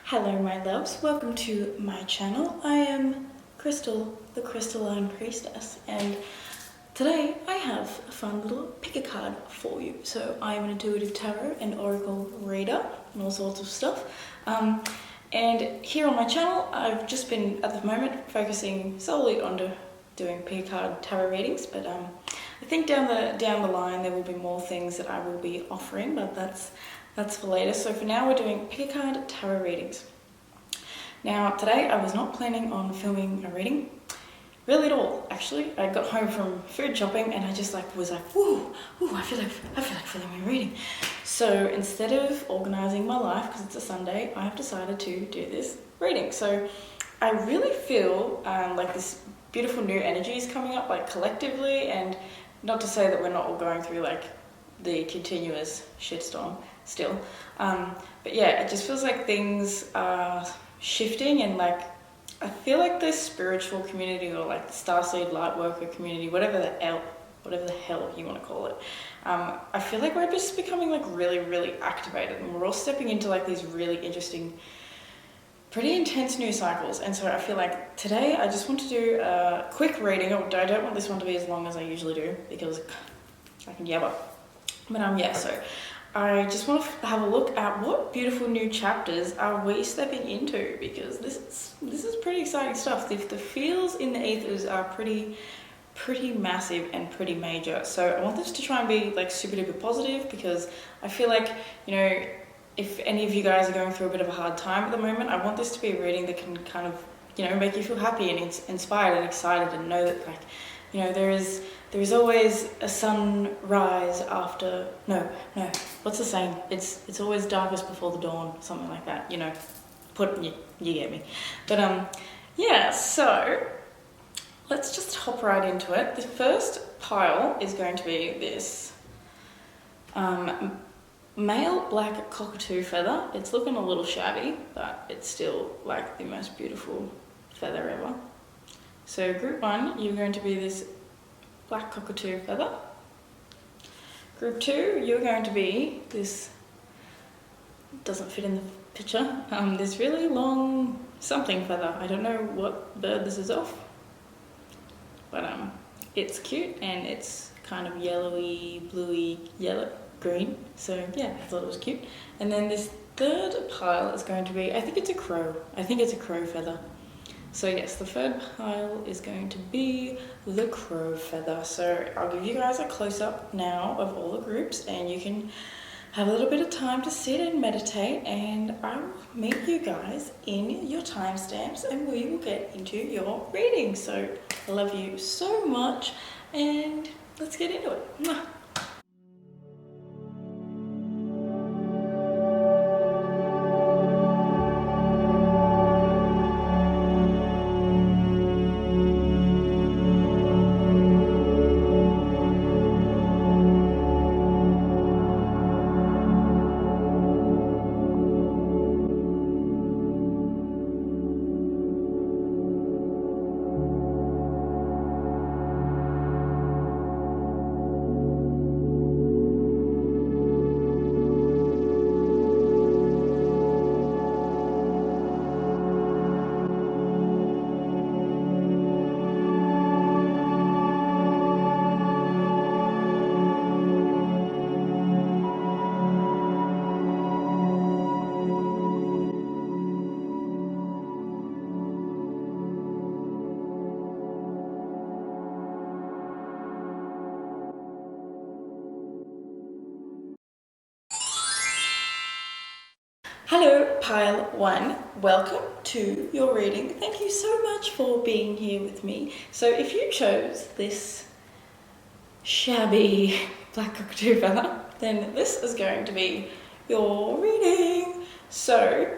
Hello my loves, welcome to my channel. I am Crystal, the Crystalline Priestess, and today I have a fun little pick a card for you. So I'm an intuitive tarot and oracle reader and all sorts of stuff. And here on my channel I've just been at the moment focusing solely on doing pick a card tarot readings, but I think down the line there will be more things that I will be offering, but that's for later. So for now we're doing pick a card tarot readings. Now today I was not planning on filming a reading, really at all actually. I got home from food shopping and I just was like, woo, I feel like filming a reading. So instead of organising my life, because it's a Sunday, I have decided to do this reading. So I really feel like this beautiful new energy is coming up, like collectively, and not to say that we're not all going through like the continuous shitstorm still, but yeah, it just feels like things are shifting, and like I feel like the spiritual community, or like the Starseed Lightworker community, whatever the hell you want to call it, I feel like we're just becoming like really activated, and we're all stepping into like these really interesting, pretty intense new cycles. And so I feel like today I just want to do a quick reading. I don't want this one to be as long as I usually do because I can yabber. But yeah, so I just want to have a look at what beautiful new chapters are we stepping into, because this is pretty exciting stuff. The feels in the ethers are pretty massive and pretty major. So I want this to try and be like super duper positive, because I feel like, you know, if any of you guys are going through a bit of a hard time at the moment, I want this to be a reading that can kind of, you know, make you feel happy and inspired and excited, and know that, like, you know, there is always a sunrise after, no, what's the saying? It's always darkest before the dawn, something like that, you know, you get me. But yeah, so let's just hop right into it. The first pile is going to be this male black cockatoo feather. It's looking a little shabby, but it's still like the most beautiful feather ever. So group 1, you're going to be this black cockatoo feather. Group 2, you're going to be this, doesn't fit in the picture, this really long something feather. I don't know what bird this is off, but it's cute and it's kind of yellowy, bluey, yellow, green. So yeah, I thought it was cute. And then this third pile is going to be, I think it's a crow. I think it's a crow feather. So yes, the third pile is going to be the crow feather. So I'll give you guys a close-up now of all the groups, and you can have a little bit of time to sit and meditate, and I will meet you guys in your timestamps and we will get into your reading. So I love you so much, and let's get into it. Mwah. Hello, pile 1. Welcome to your reading. Thank you so much for being here with me. So if you chose this shabby black cockatoo feather, then this is going to be your reading. So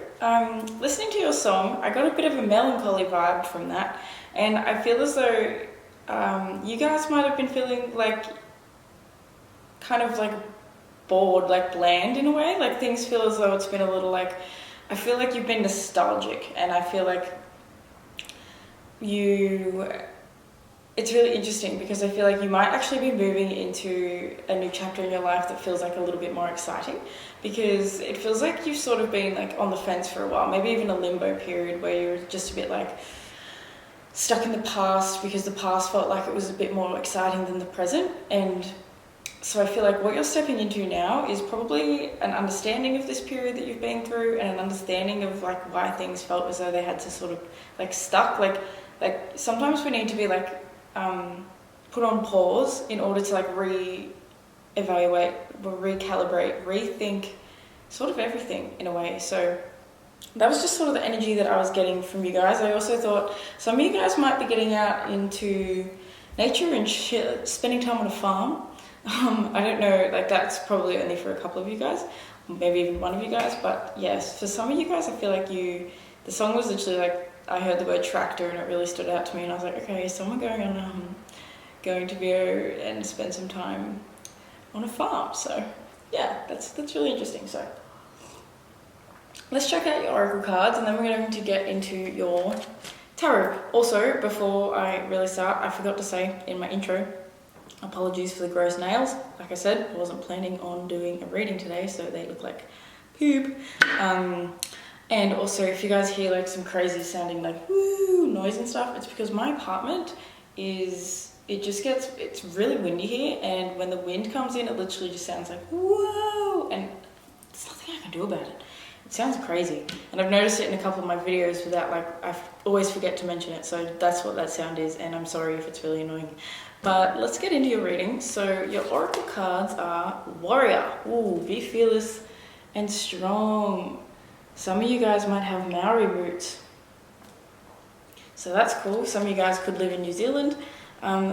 listening to your song, I got a bit of a melancholy vibe from that, and I feel as though you guys might have been feeling like kind of like bored, like bland in a way. Like things feel as though it's been a little like, I feel like you've been nostalgic, and I feel like it's really interesting because I feel like you might actually be moving into a new chapter in your life that feels like a little bit more exciting, because it feels like you've sort of been like on the fence for a while, maybe even a limbo period where you're just a bit like stuck in the past because the past felt like it was a bit more exciting than the present. And so I feel like what you're stepping into now is probably an understanding of this period that you've been through, and an understanding of like why things felt as though they had to sort of like stuck. Like sometimes we need to be like put on pause in order to like re-evaluate, recalibrate, rethink sort of everything in a way. So that was just sort of the energy that I was getting from you guys. I also thought some of you guys might be getting out into nature and spending time on a farm. I don't know, like that's probably only for a couple of you guys, maybe even one of you guys, but yes, for some of you guys I feel like the song was literally like, I heard the word tractor and it really stood out to me, and I was like, okay, someone going to go and spend some time on a farm. So yeah, that's really interesting. So let's check out your oracle cards, and then we're going to get into your tarot. Also, before I really start, I forgot to say in my intro, apologies for the gross nails. Like I said, I wasn't planning on doing a reading today, so they look like poop. And also, if you guys hear like some crazy sounding like woo noise and stuff, it's because my apartment it's really windy here, and when the wind comes in, it literally just sounds like whoa, and there's nothing I can do about it. It sounds crazy, and I've noticed it in a couple of my videos without I always forget to mention it, so that's what that sound is, and I'm sorry if it's really annoying. But let's get into your reading. So your oracle cards are Warrior. Ooh, be fearless and strong. Some of you guys might have Maori roots, so that's cool. Some of you guys could live in New Zealand.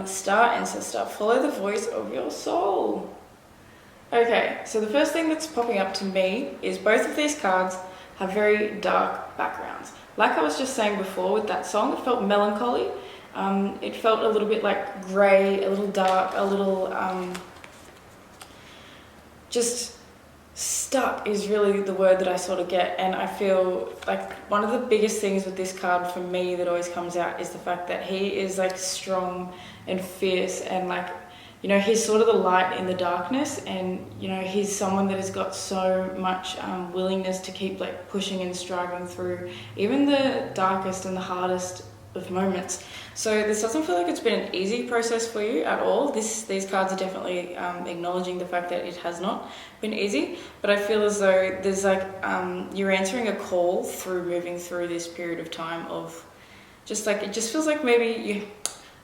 Star Ancestor, follow the voice of your soul. Okay, so the first thing that's popping up to me is both of these cards have very dark backgrounds. Like I was just saying before with that song, it felt melancholy. It felt a little bit like grey, a little dark, a little just stuck is really the word that I sort of get. And I feel like one of the biggest things with this card for me that always comes out is the fact that he is like strong and fierce, and like, you know, he's sort of the light in the darkness, and you know, he's someone that has got so much willingness to keep like pushing and striving through even the darkest and the hardest of moments. So this doesn't feel like it's been an easy process for you at all. These cards are definitely acknowledging the fact that it has not been easy, but I feel as though there's like you're answering a call through moving through this period of time of just like, it just feels like maybe you,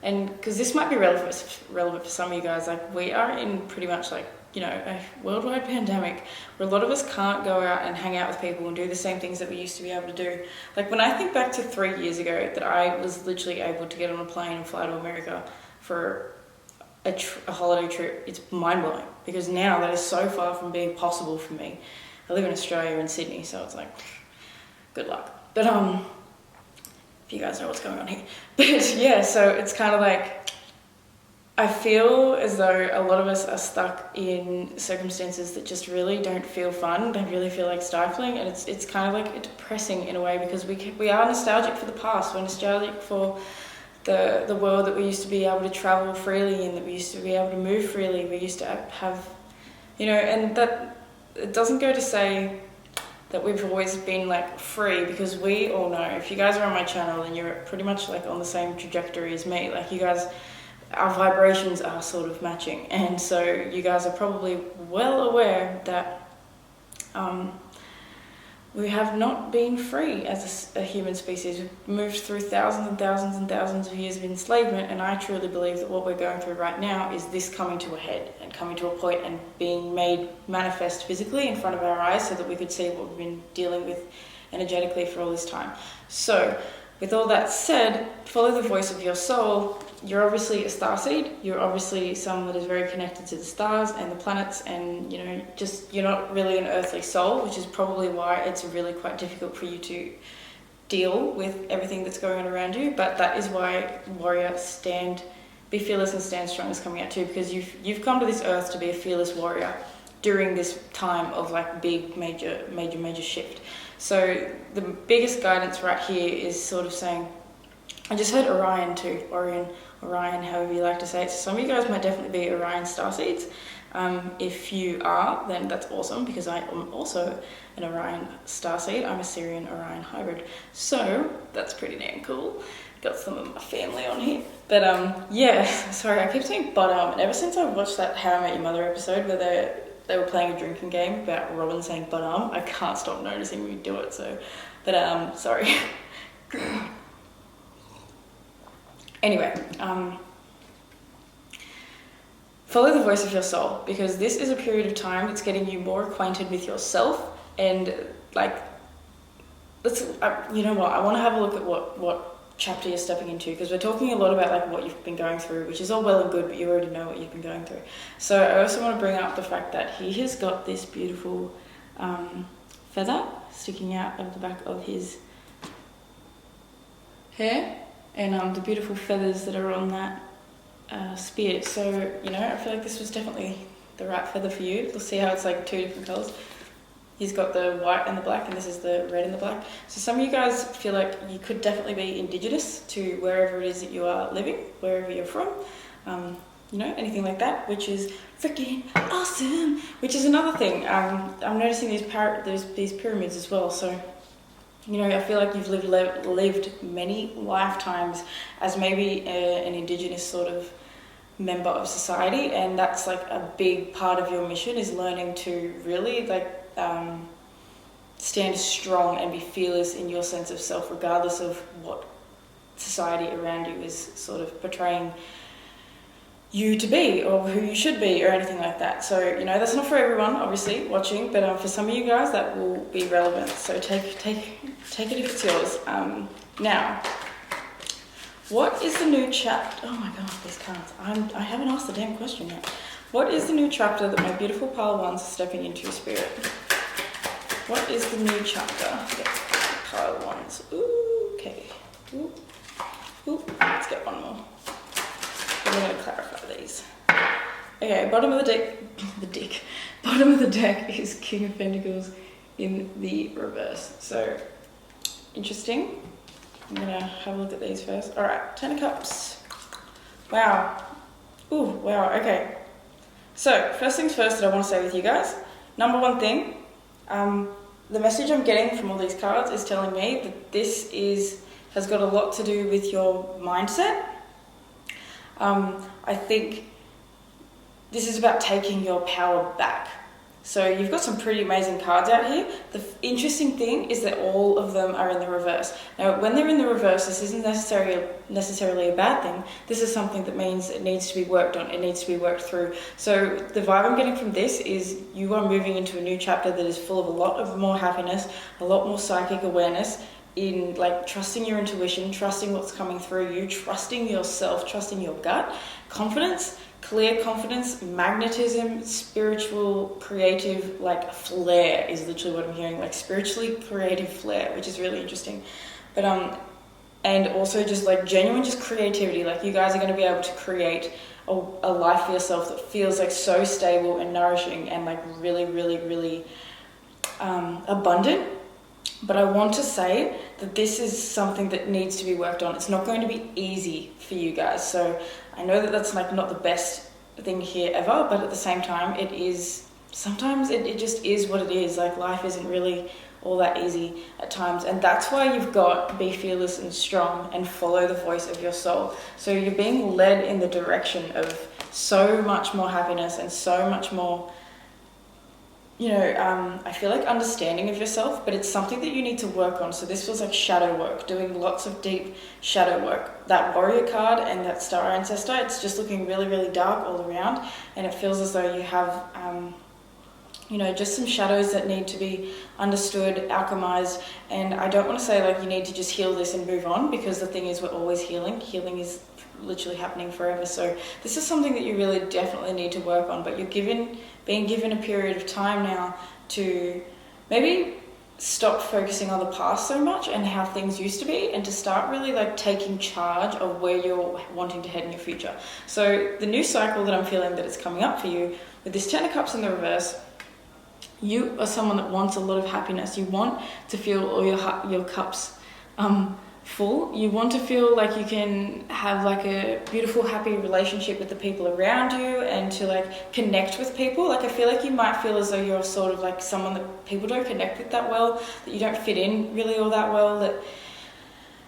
and because this might be relevant for some of you guys, like we are in pretty much like, you know, a worldwide pandemic where a lot of us can't go out and hang out with people and do the same things that we used to be able to do. Like when I think back to 3 years ago that I was literally able to get on a plane and fly to America for a holiday trip, it's mind-blowing, because now that is so far from being possible for me. I live in Australia in Sydney, so it's like, good luck. But if you guys know what's going on here. But yeah, so it's kind of like, I feel as though a lot of us are stuck in circumstances that just really don't feel fun, don't really feel like stifling, and it's kind of like depressing in a way, because we are nostalgic for the past. We're nostalgic for the world that we used to be able to travel freely in, that we used to be able to move freely. We used to have, you know, and that it doesn't go to say that we've always been like free, because we all know, if you guys are on my channel and you're pretty much like on the same trajectory as me, like you guys, our vibrations are sort of matching, and so you guys are probably well aware that we have not been free as a human species. We've moved through thousands and thousands and thousands of years of enslavement, and I truly believe that what we're going through right now is this coming to a head and coming to a point and being made manifest physically in front of our eyes, so that we could see what we've been dealing with energetically for all this time. So with all that said, follow the voice of your soul. You're obviously a starseed. You're obviously someone that is very connected to the stars and the planets, and you know, just you're not really an earthly soul, which is probably why it's really quite difficult for you to deal with everything that's going on around you. But that is why Warrior, be fearless and stand strong is coming out too, because you've come to this earth to be a fearless warrior during this time of like big major shift. So the biggest guidance right here is sort of saying, I just heard Orion too, Orion, however you like to say it. So some of you guys might definitely be Orion starseeds. If you are, then that's awesome, because I am also an Orion starseed. I'm a Sirian Orion hybrid, so that's pretty damn cool. Got some of my family on here. But yeah, sorry, I keep saying but and ever since I watched that How I Met Your Mother episode where they were playing a drinking game about Robin saying but I can't stop noticing we do it. So, but sorry. Anyway, follow the voice of your soul, because this is a period of time that's getting you more acquainted with yourself, and like, you know what, I want to have a look at what chapter you're stepping into, because we're talking a lot about like what you've been going through, which is all well and good, but you already know what you've been going through. So I also want to bring up the fact that he has got this beautiful feather sticking out of the back of his hair, and the beautiful feathers that are on that spear. So, you know, I feel like this was definitely the right feather for you. You'll see how it's like two different colours. He's got the white and the black, and this is the red and the black. So some of you guys feel like you could definitely be indigenous to wherever it is that you are living, wherever you're from, you know, anything like that, which is freaking awesome. Which is another thing. I'm noticing these pyramids as well. So, you know, I feel like you've lived many lifetimes as maybe an indigenous sort of member of society, and that's like a big part of your mission, is learning to really like stand strong and be fearless in your sense of self, regardless of what society around you is sort of portraying you to be, or who you should be, or anything like that. So, you know, that's not for everyone, obviously, watching, but for some of you guys that will be relevant. So take it if it's yours. Now, what is the new chapter? Oh my god, these cards. I haven't asked the damn question yet. What is the new chapter that my beautiful pile ones are stepping into, Spirit? What is the new chapter that pile ones? Ooh, okay. Ooh, let's get one more. I'm going to clarify these. Okay, bottom of the deck. Bottom of the deck is King of Pentacles in the reverse. So, interesting. I'm going to have a look at these first. Alright, Ten of Cups. Wow. Ooh, wow, okay. So, first things first that I want to say with you guys. Number one thing, the message I'm getting from all these cards is telling me that this has got a lot to do with your mindset. I think this is about taking your power back. So you've got some pretty amazing cards out here. The interesting thing is that all of them are in the reverse. Now, when they're in the reverse, this isn't necessarily a bad thing. This is something that means it needs to be worked on. It needs to be worked through. So the vibe I'm getting from this is you are moving into a new chapter that is full of a lot of more happiness, a lot more psychic awareness, in like trusting your intuition, trusting what's coming through you, trusting yourself, trusting your gut, confidence, clear confidence, magnetism, spiritual, creative, like flair is literally what I'm hearing, like spiritually creative flair, which is really interesting. But and also just like genuine just creativity, like you guys are going to be able to create a life for yourself that feels like so stable and nourishing and like really, really, really abundant. But I want to say that this is something that needs to be worked on. It's not going to be easy for you guys. So I know that that's like not the best thing here ever, but at the same time, it is, sometimes it just is what it is. Like life isn't really all that easy at times. And that's why you've got be fearless and strong and follow the voice of your soul. So you're being led in the direction of so much more happiness and so much more, you know, I feel like understanding of yourself, but it's something that you need to work on. So this was like shadow work, doing lots of deep shadow work. That warrior card and that star ancestor, it's just looking really, really dark all around. And it feels as though you have, you know, just some shadows that need to be understood, alchemized. And I don't want to say like you need to just heal this and move on, because the thing is we're always healing. Healing is literally happening forever. So this is something that you really definitely need to work on, but you're being given a period of time now to maybe stop focusing on the past so much and how things used to be, and to start really like taking charge of where you're wanting to head in your future. So the new cycle that I'm feeling that is coming up for you with this Ten of Cups in the reverse, you are someone that wants a lot of happiness. You want to feel all your cups full. You want to feel like you can have like a beautiful, happy relationship with the people around you, and to like connect with people. Like I feel like you might feel as though you're sort of like someone that people don't connect with that well, that you don't fit in really all that well, that,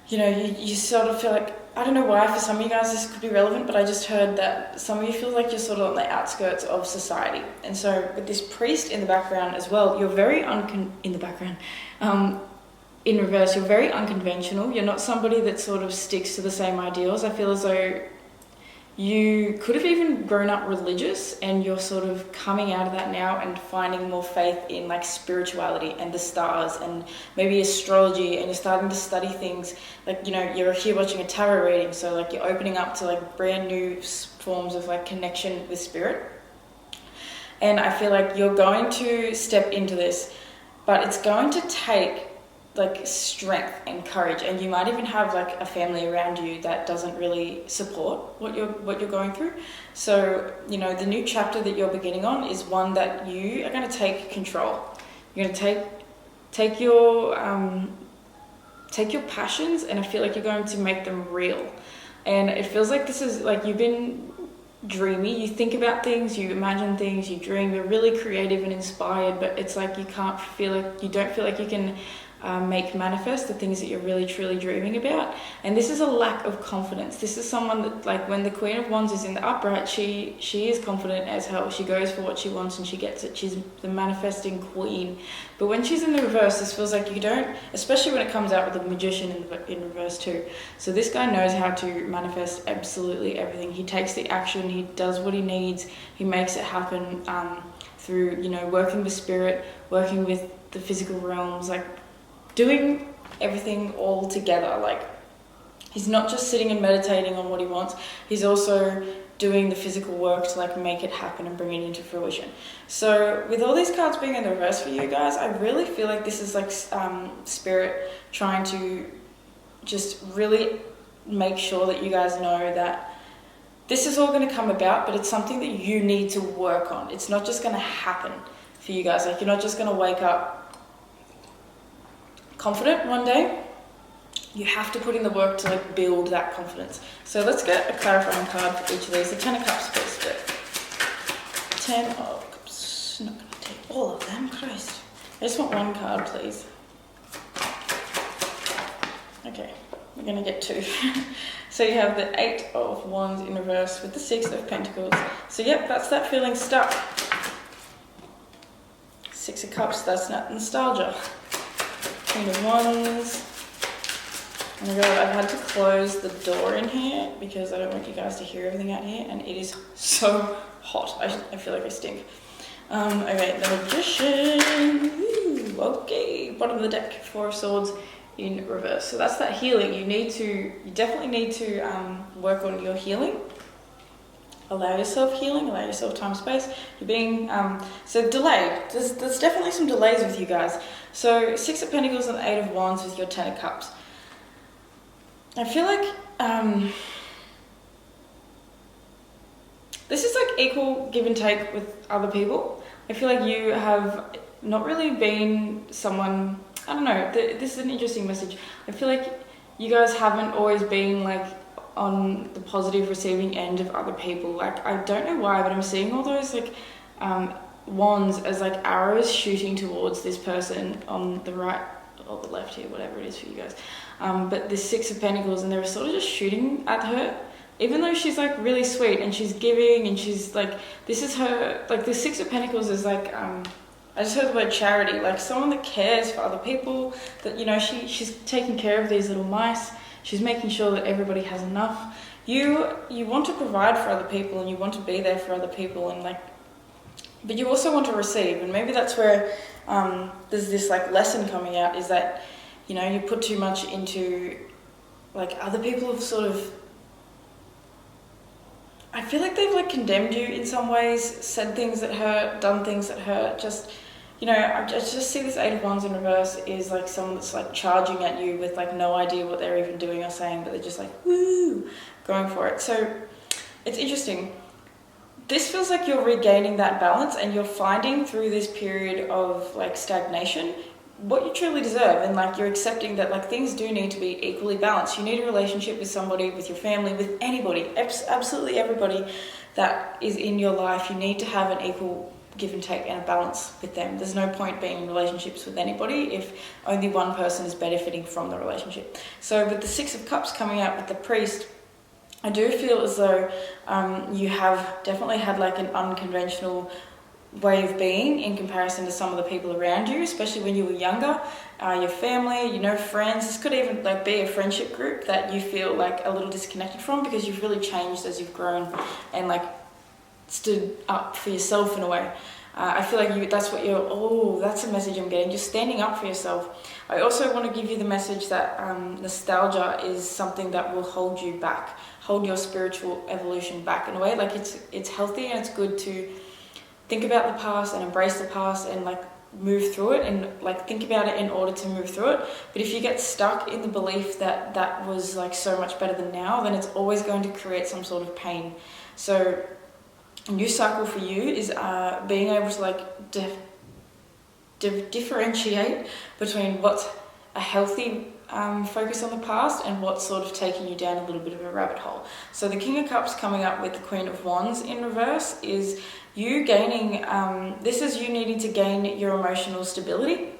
you know, you sort of feel like, I don't know why, for some of you guys this could be relevant, but I just heard that some of you feel like you're sort of on the outskirts of society. And so with this priest in the background as well, you're very in reverse, you're very unconventional. You're not somebody that sort of sticks to the same ideals. I feel as though you could have even grown up religious, and you're sort of coming out of that now and finding more faith in like spirituality and the stars and maybe astrology, and you're starting to study things like, you know, you're here watching a tarot reading, so like you're opening up to like brand new forms of like connection with spirit. And I feel like you're going to step into this, but it's going to take like strength and courage, and you might even have like a family around you that doesn't really support what you're going through. So, you know, the new chapter that you're beginning on is one that you are going to take control. You're going to take your passions, and I feel like you're going to make them real. And it feels like this is like, you've been dreamy, you think about things, you imagine things, you dream, you're really creative and inspired, but it's like you don't feel like you can make manifest the things that you're really truly dreaming about. And this is a lack of confidence. This is someone that, like, when the Queen of Wands is in the upright, she is confident as hell. She goes for what she wants and she gets it. She's the manifesting queen. But when she's in the reverse, this feels like you don't, especially when it comes out with the Magician in reverse too. So this guy knows how to manifest absolutely everything. He takes the action, he does what he needs, he makes it happen through, you know, working with spirit, working with the physical realms, like doing everything all together. Like, he's not just sitting and meditating on what he wants, he's also doing the physical work to like make it happen and bring it into fruition. So with all these cards being in the reverse for you guys, I really feel like this is like spirit trying to just really make sure that you guys know that this is all going to come about, but it's something that you need to work on. It's not just going to happen for you guys. Like, you're not just going to wake up confident one day. You have to put in the work to like build that confidence. So let's get a clarifying card for each of these. The 10 of Cups, please. 10 of Cups. I'm not going to take all of them, Christ. I just want one card, please. Okay, we're going to get 2. So you have the 8 of Wands in reverse with the 6 of Pentacles. So yep, that's that feeling stuck. 6 of Cups, that's that nostalgia. Queen of Wands. Oh my god, I've had to close the door in here because I don't want you guys to hear everything out here, and it is so hot. I feel like I stink. Okay, the Magician. Ooh, okay, bottom of the deck, 4 of Swords in reverse. So that's that healing. You definitely need to work on your healing. Allow yourself healing, allow yourself time, space. You're being, so delayed. There's definitely some delays with you guys. So 6 of Pentacles and 8 of Wands with your 10 of Cups. I feel like this is like equal give and take with other people. I feel like you have not really been someone, I don't know, this is an interesting message. I feel like you guys haven't always been like on the positive receiving end of other people. Like, I don't know why, but I'm seeing all those like wands as like arrows shooting towards this person on the right or the left here, whatever it is for you guys. But this 6 of Pentacles, and they're sort of just shooting at her, even though she's like really sweet and she's giving and she's like, this is her, like the 6 of Pentacles is like, I just heard the word charity, like someone that cares for other people, that, you know, she's taking care of these little mice. She's making sure that everybody has enough. You want to provide for other people and you want to be there for other people, and like, but you also want to receive. And maybe that's where there's this like lesson coming out, is that, you know, you put too much into, like, other people have sort of, I feel like they've like condemned you in some ways, said things that hurt, done things that hurt. Just, you know, I just see this 8 of Wands in reverse is like someone that's like charging at you with like no idea what they're even doing or saying, but they're just like, woo, going for it. So it's interesting. This feels like you're regaining that balance, and you're finding through this period of like stagnation, what you truly deserve, and like you're accepting that like things do need to be equally balanced. You need a relationship with somebody, with your family, with anybody, absolutely everybody that is in your life. You need to have an equal give and take and a balance with them. There's no point being in relationships with anybody if only one person is benefiting from the relationship. So with the Six of Cups coming out with the Priest, I do feel as though you have definitely had like an unconventional way of being in comparison to some of the people around you, especially when you were younger. Your family, friends. This could even like be a friendship group that you feel like a little disconnected from, because you've really changed as you've grown and like stood up for yourself in a way. I feel like that's a message I'm getting, just standing up for yourself. I also want to give you the message that nostalgia is something that will hold you back, hold your spiritual evolution back in a way. Like it's healthy and it's good to think about the past and embrace the past and like move through it and like think about it in order to move through it. But if you get stuck in the belief that that was like so much better than now, then it's always going to create some sort of pain. So a new cycle for you is being able to like differentiate between what's a healthy focus on the past and what's sort of taking you down a little bit of a rabbit hole. So the King of Cups coming up with the Queen of Wands in reverse is you gaining, this is you needing to gain your emotional stability,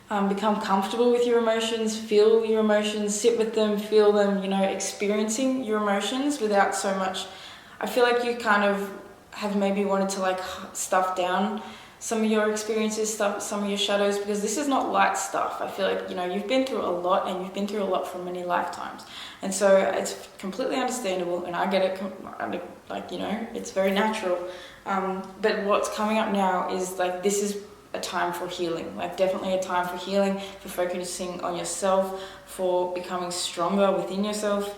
become comfortable with your emotions, feel your emotions, sit with them, feel them, experiencing your emotions without so much. I feel like you kind of have maybe wanted to like stuff down some of your experiences, some of your shadows, because this is not light stuff. I feel like, you've been through a lot, and you've been through a lot for many lifetimes. And so it's completely understandable, and I get it, it's very natural. But what's coming up now is like, this is a time for healing, like definitely a time for healing, for focusing on yourself, for becoming stronger within yourself.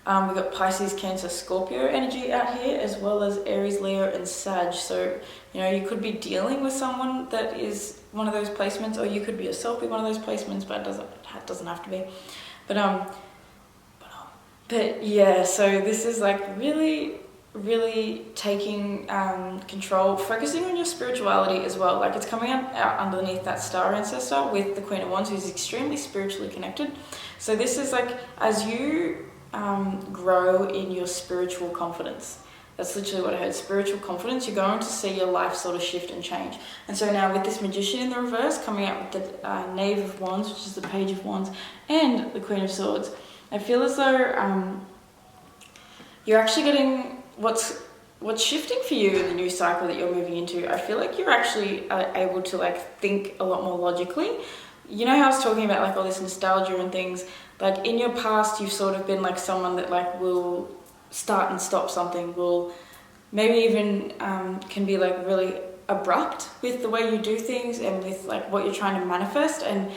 We've got Pisces, Cancer, Scorpio energy out here, as well as Aries, Leo, and Sag. So, you could be dealing with someone that is one of those placements, or you could be yourself be one of those placements, but it doesn't have to be. But yeah, so this is like really, really taking control, focusing on your spirituality as well. Like it's coming out underneath that star ancestor with the Queen of Wands, who's extremely spiritually connected. So this is like, as you grow in your spiritual confidence. That's literally what I heard, spiritual confidence. You're going to see your life sort of shift and change. And so now with this Magician in the reverse, coming out with the Knave of Wands, which is the Page of Wands, and the Queen of Swords, I feel as though you're actually getting what's shifting for you in the new cycle that you're moving into. I feel like you're actually able to like think a lot more logically. You know how I was talking about like all this nostalgia and things, like in your past you've sort of been like someone that like will start and stop something, will maybe even can be like really abrupt with the way you do things and with like what you're trying to manifest, and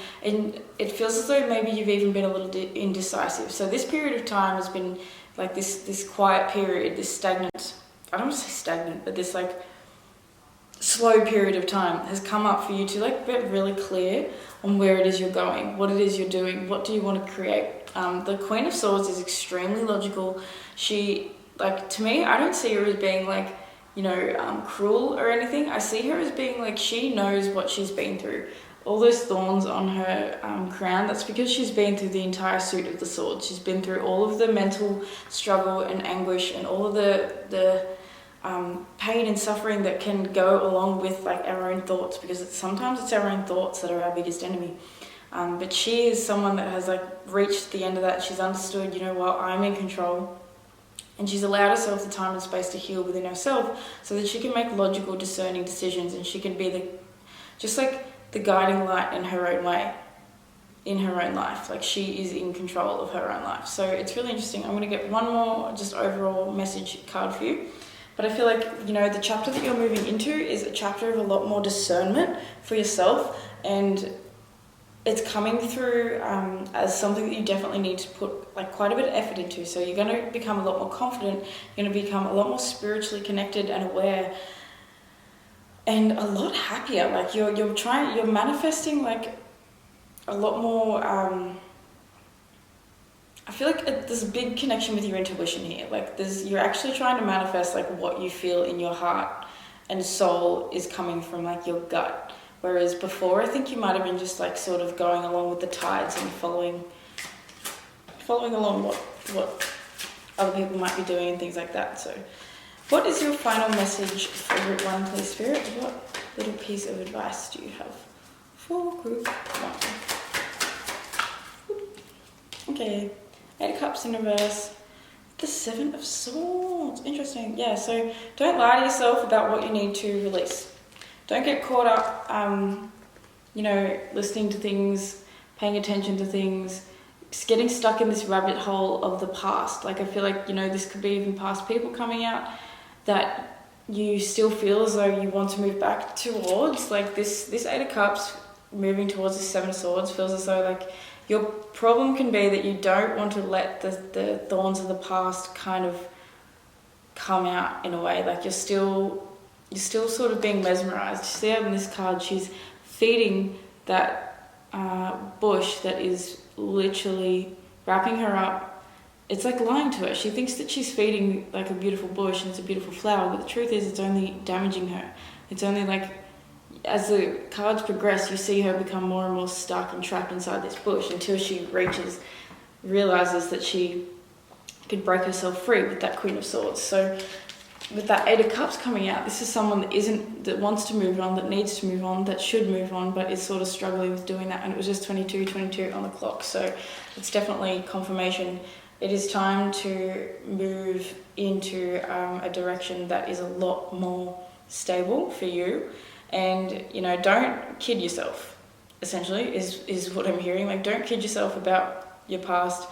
it feels as though maybe you've even been a little indecisive. So this period of time has been like this quiet period, this stagnant, I don't want to say stagnant, but this like slow period of time has come up for you to like get really clear on where it is you're going, what it is you're doing, what do you want to create. The Queen of Swords is extremely logical. She, like, to me, I don't see her as being like, cruel or anything. I see her as being like, she knows what she's been through. All those thorns on her crown, that's because she's been through the entire suit of the sword. She's been through all of the mental struggle and anguish and all of the pain and suffering that can go along with like our own thoughts, because sometimes it's our own thoughts that are our biggest enemy. But she is someone that has like reached the end of that. She's understood, I'm in control, and she's allowed herself the time and space to heal within herself so that she can make logical, discerning decisions, and she can be just like the guiding light in her own way, in her own life. Like she is in control of her own life. So it's really interesting. I'm going to get one more just overall message card for you. But I feel like, the chapter that you're moving into is a chapter of a lot more discernment for yourself, and it's coming through as something that you definitely need to put like quite a bit of effort into. So you're going to become a lot more confident, you're going to become a lot more spiritually connected and aware, and a lot happier. Like you're manifesting like a lot more. I feel like there's a big connection with your intuition here. Like you're actually trying to manifest like what you feel in your heart and soul is coming from like your gut, Whereas before, I think you might have been just like sort of going along with the tides and following along what other people might be doing and things like that. So what is your final message for group 1, please, Spirit? What little piece of advice do you have for group 1? Okay, 8 of Cups in reverse, the 7 of Swords. Interesting. Yeah, so don't lie to yourself about what you need to release. Don't get caught up, listening to things, paying attention to things, getting stuck in this rabbit hole of the past. Like, I feel like, this could be even past people coming out that you still feel as though you want to move back towards. Like this 8 of Cups moving towards the 7 of Swords feels as though like your problem can be that you don't want to let the thorns of the past kind of come out in a way. Like you're still sort of being mesmerized. You see how in this card she's feeding that bush that is literally wrapping her up. It's like lying to her. She thinks that she's feeding like a beautiful bush and it's a beautiful flower, but the truth is it's only damaging her. It's only like, as the cards progress, you see her become more and more stuck and trapped inside this bush until she realizes that she could break herself free with that Queen of Swords. So with that 8 of Cups coming out, this is someone that wants to move on, that needs to move on, that should move on, but is sort of struggling with doing that. And it was just 22 on the clock. So it's definitely confirmation. It is time to move into a direction that is a lot more stable for you. And, don't kid yourself, essentially, is what I'm hearing. Like, don't kid yourself about your past.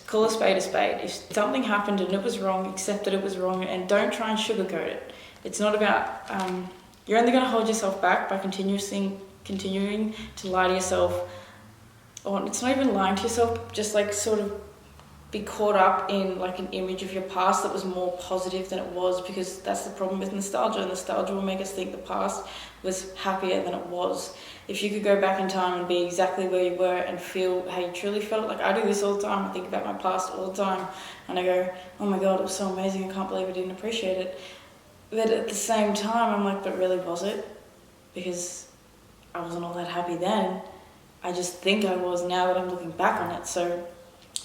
Call a spade a spade. If something happened and it was wrong, accept that it was wrong, and don't try and sugarcoat it. It's not about, you're only going to hold yourself back by continuing to lie to yourself. Or it's not even lying to yourself, just like sort of be caught up in like an image of your past that was more positive than it was, because that's the problem with nostalgia. Nostalgia will make us think the past was happier than it was. If you could go back in time and be exactly where you were and feel how you truly felt, like I do this all the time. I think about my past all the time and I go, oh my God, it was so amazing. I can't believe I didn't appreciate it. But at the same time, I'm like, but really was it? Because I wasn't all that happy then. I just think I was now that I'm looking back on it. So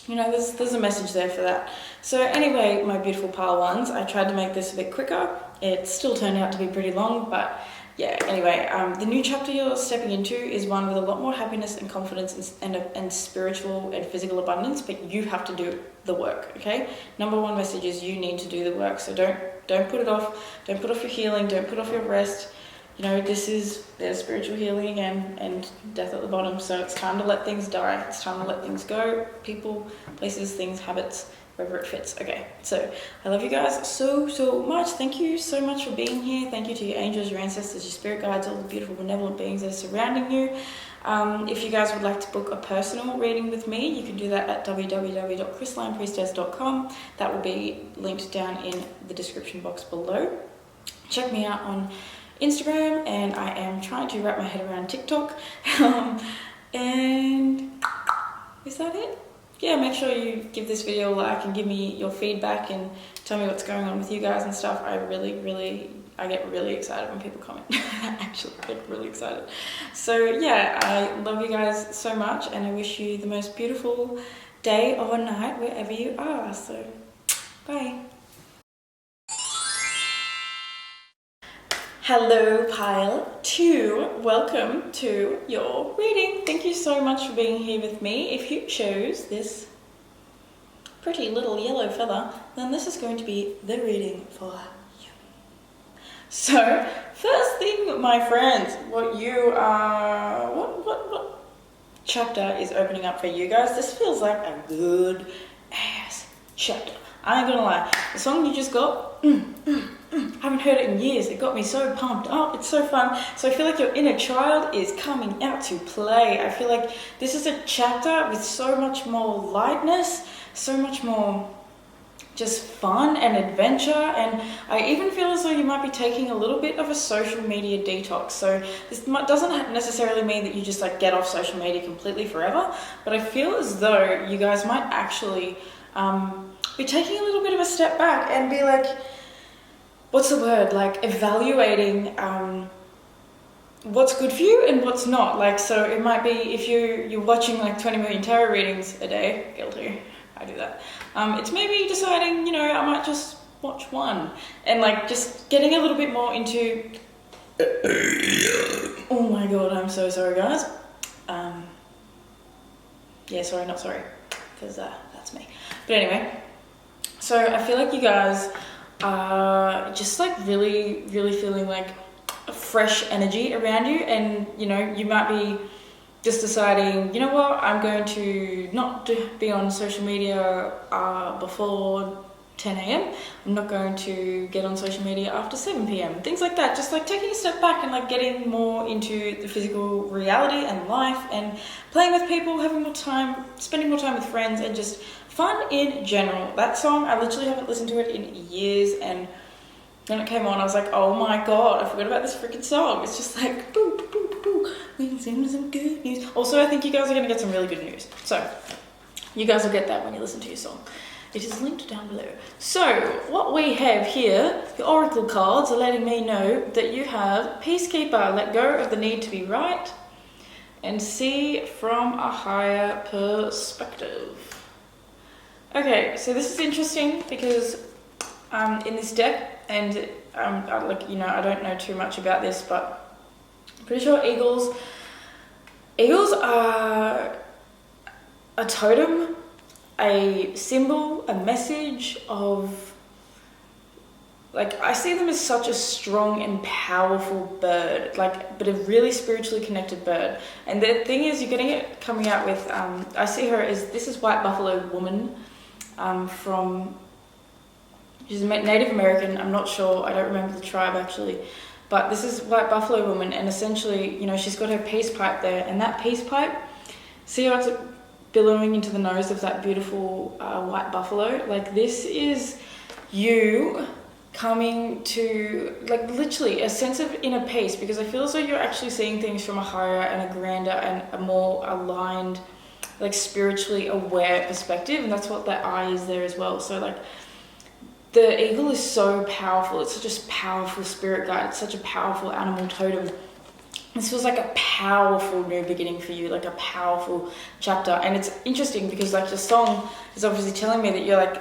there's a message there for that. So anyway, my beautiful pile ones, I tried to make this a bit quicker. It still turned out to be pretty long, but yeah, anyway, the new chapter you're stepping into is one with a lot more happiness and confidence and spiritual and physical abundance, but you have to do the work, okay? Number one message is you need to do the work, so don't put it off. Don't put off your healing, don't put off your rest. There's spiritual healing again and death at the bottom, so it's time to let things die. It's time to let things go. People, places, things, habits, wherever it fits. Okay, so I love you guys so much. Thank you so much for being here. Thank you to your angels, your ancestors, your spirit guides, all the beautiful benevolent beings that are surrounding you. If you guys would like to book a personal reading with me, you can do that at www.crystallinepriestess.com. That will be linked down in the description box below. Check me out on Instagram, and I am trying to wrap my head around TikTok. And is that it? Yeah, make sure you give this video a like and give me your feedback and tell me what's going on with you guys and stuff. I get really excited when people comment. Actually, I get really excited. So yeah, I love you guys so much, and I wish you the most beautiful day or night wherever you are. So bye. Hello pile 2, welcome to your reading. Thank you so much for being here with me. If you chose this pretty little yellow feather, then this is going to be the reading for you. So first thing, my friends, what chapter is opening up for you guys? This feels like a good ass chapter. I ain't gonna lie, the song you just got, haven't heard it in years. It got me so pumped up. It's so fun. So I feel like your inner child is coming out to play. I feel like this is a chapter with so much more lightness, so much more just fun and adventure. And I even feel as though you might be taking a little bit of a social media detox. So this doesn't necessarily mean that you just like get off social media completely forever, but I feel as though you guys might actually be taking a little bit of a step back and be like, what's the word? Like evaluating what's good for you and what's not. Like, so it might be if you're watching like 20 million tarot readings a day, guilty, I do that. It's maybe deciding, you know, I might just watch one and like just getting a little bit more into. Oh my god, I'm so sorry, guys. Yeah, sorry, not sorry, because that's me. But anyway, so I feel like you guys are just like really, really feeling like a fresh energy around you, and you know, you might be just deciding, you know what, I'm going to not be on social media before 10 a.m. I'm not going to get on social media after 7 p.m. Things like that. Just like taking a step back and like getting more into the physical reality and life and playing with people, having more time, spending more time with friends, and just fun in general. That song, I literally haven't listened to it in years, and when it came on, I was like, oh my god, I forgot about this freaking song. It's just like, boo, boo, boo, boo. We can send some good news. Also, I think you guys are going to get some really good news. So, you guys will get that when you listen to your song. It is linked down below. So, what we have here, the oracle cards are letting me know that you have Peacekeeper, let go of the need to be right, and see from a higher perspective. Okay, so this is interesting because in this deck, and I don't know too much about this, but I'm pretty sure eagles are a totem, a symbol, a message of, like, I see them as such a strong and powerful bird, like, but a really spiritually connected bird. And the thing is, you're getting it coming out with, I see her as, this is White Buffalo Woman, she's a Native American, I'm not sure, I don't remember the tribe actually, but this is White Buffalo Woman, and essentially, you know, she's got her peace pipe there, and that peace pipe, see how it's billowing into the nose of that beautiful white buffalo? Like, this is you coming to, like, literally a sense of inner peace, because I feel as though you're actually seeing things from a higher and a grander and a more aligned, like, spiritually aware perspective, and that's what that eye is there as well. So, like, the eagle is so powerful. It's such a powerful spirit guide. It's such a powerful animal totem. This feels like a powerful new beginning for you, like a powerful chapter. And it's interesting because, like, the song is obviously telling me that you're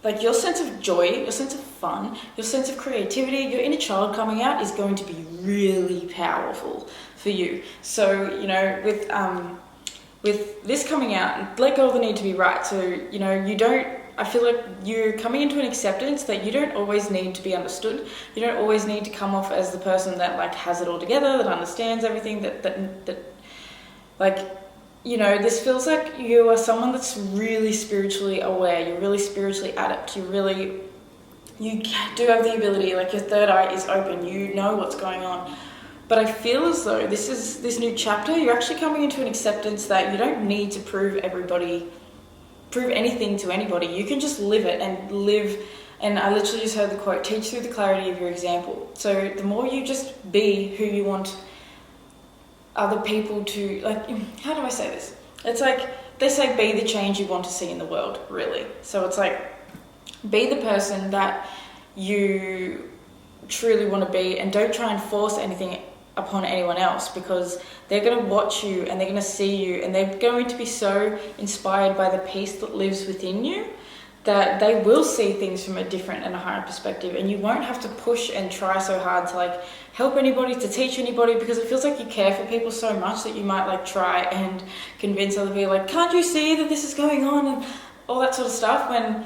like your sense of joy, your sense of fun, your sense of creativity, your inner child coming out is going to be really powerful for you. So, you know, with this coming out, let go of the need to be right. So, you know, I feel like you're coming into an acceptance that you don't always need to be understood. You don't always need to come off as the person that, like, has it all together, that understands everything, that like, you know, this feels like you are someone that's really spiritually aware. You're really spiritually adept. You do have the ability, like, your third eye is open. You know what's going on. But I feel as though this new chapter, you're actually coming into an acceptance that you don't need to prove anything to anybody. You can just live it and live. And I literally just heard the quote, teach through the clarity of your example. So the more you just be who you want other people to, like, how do I say this? It's like, they say be the change you want to see in the world, really. So it's like, be the person that you truly want to be, and don't try and force anything upon anyone else, because they're going to watch you and they're going to see you, and they're going to be so inspired by the peace that lives within you that they will see things from a different and a higher perspective, and you won't have to push and try so hard to, like, help anybody, to teach anybody, because it feels like you care for people so much that you might, like, try and convince other people, like, can't you see that this is going on, and all that sort of stuff, when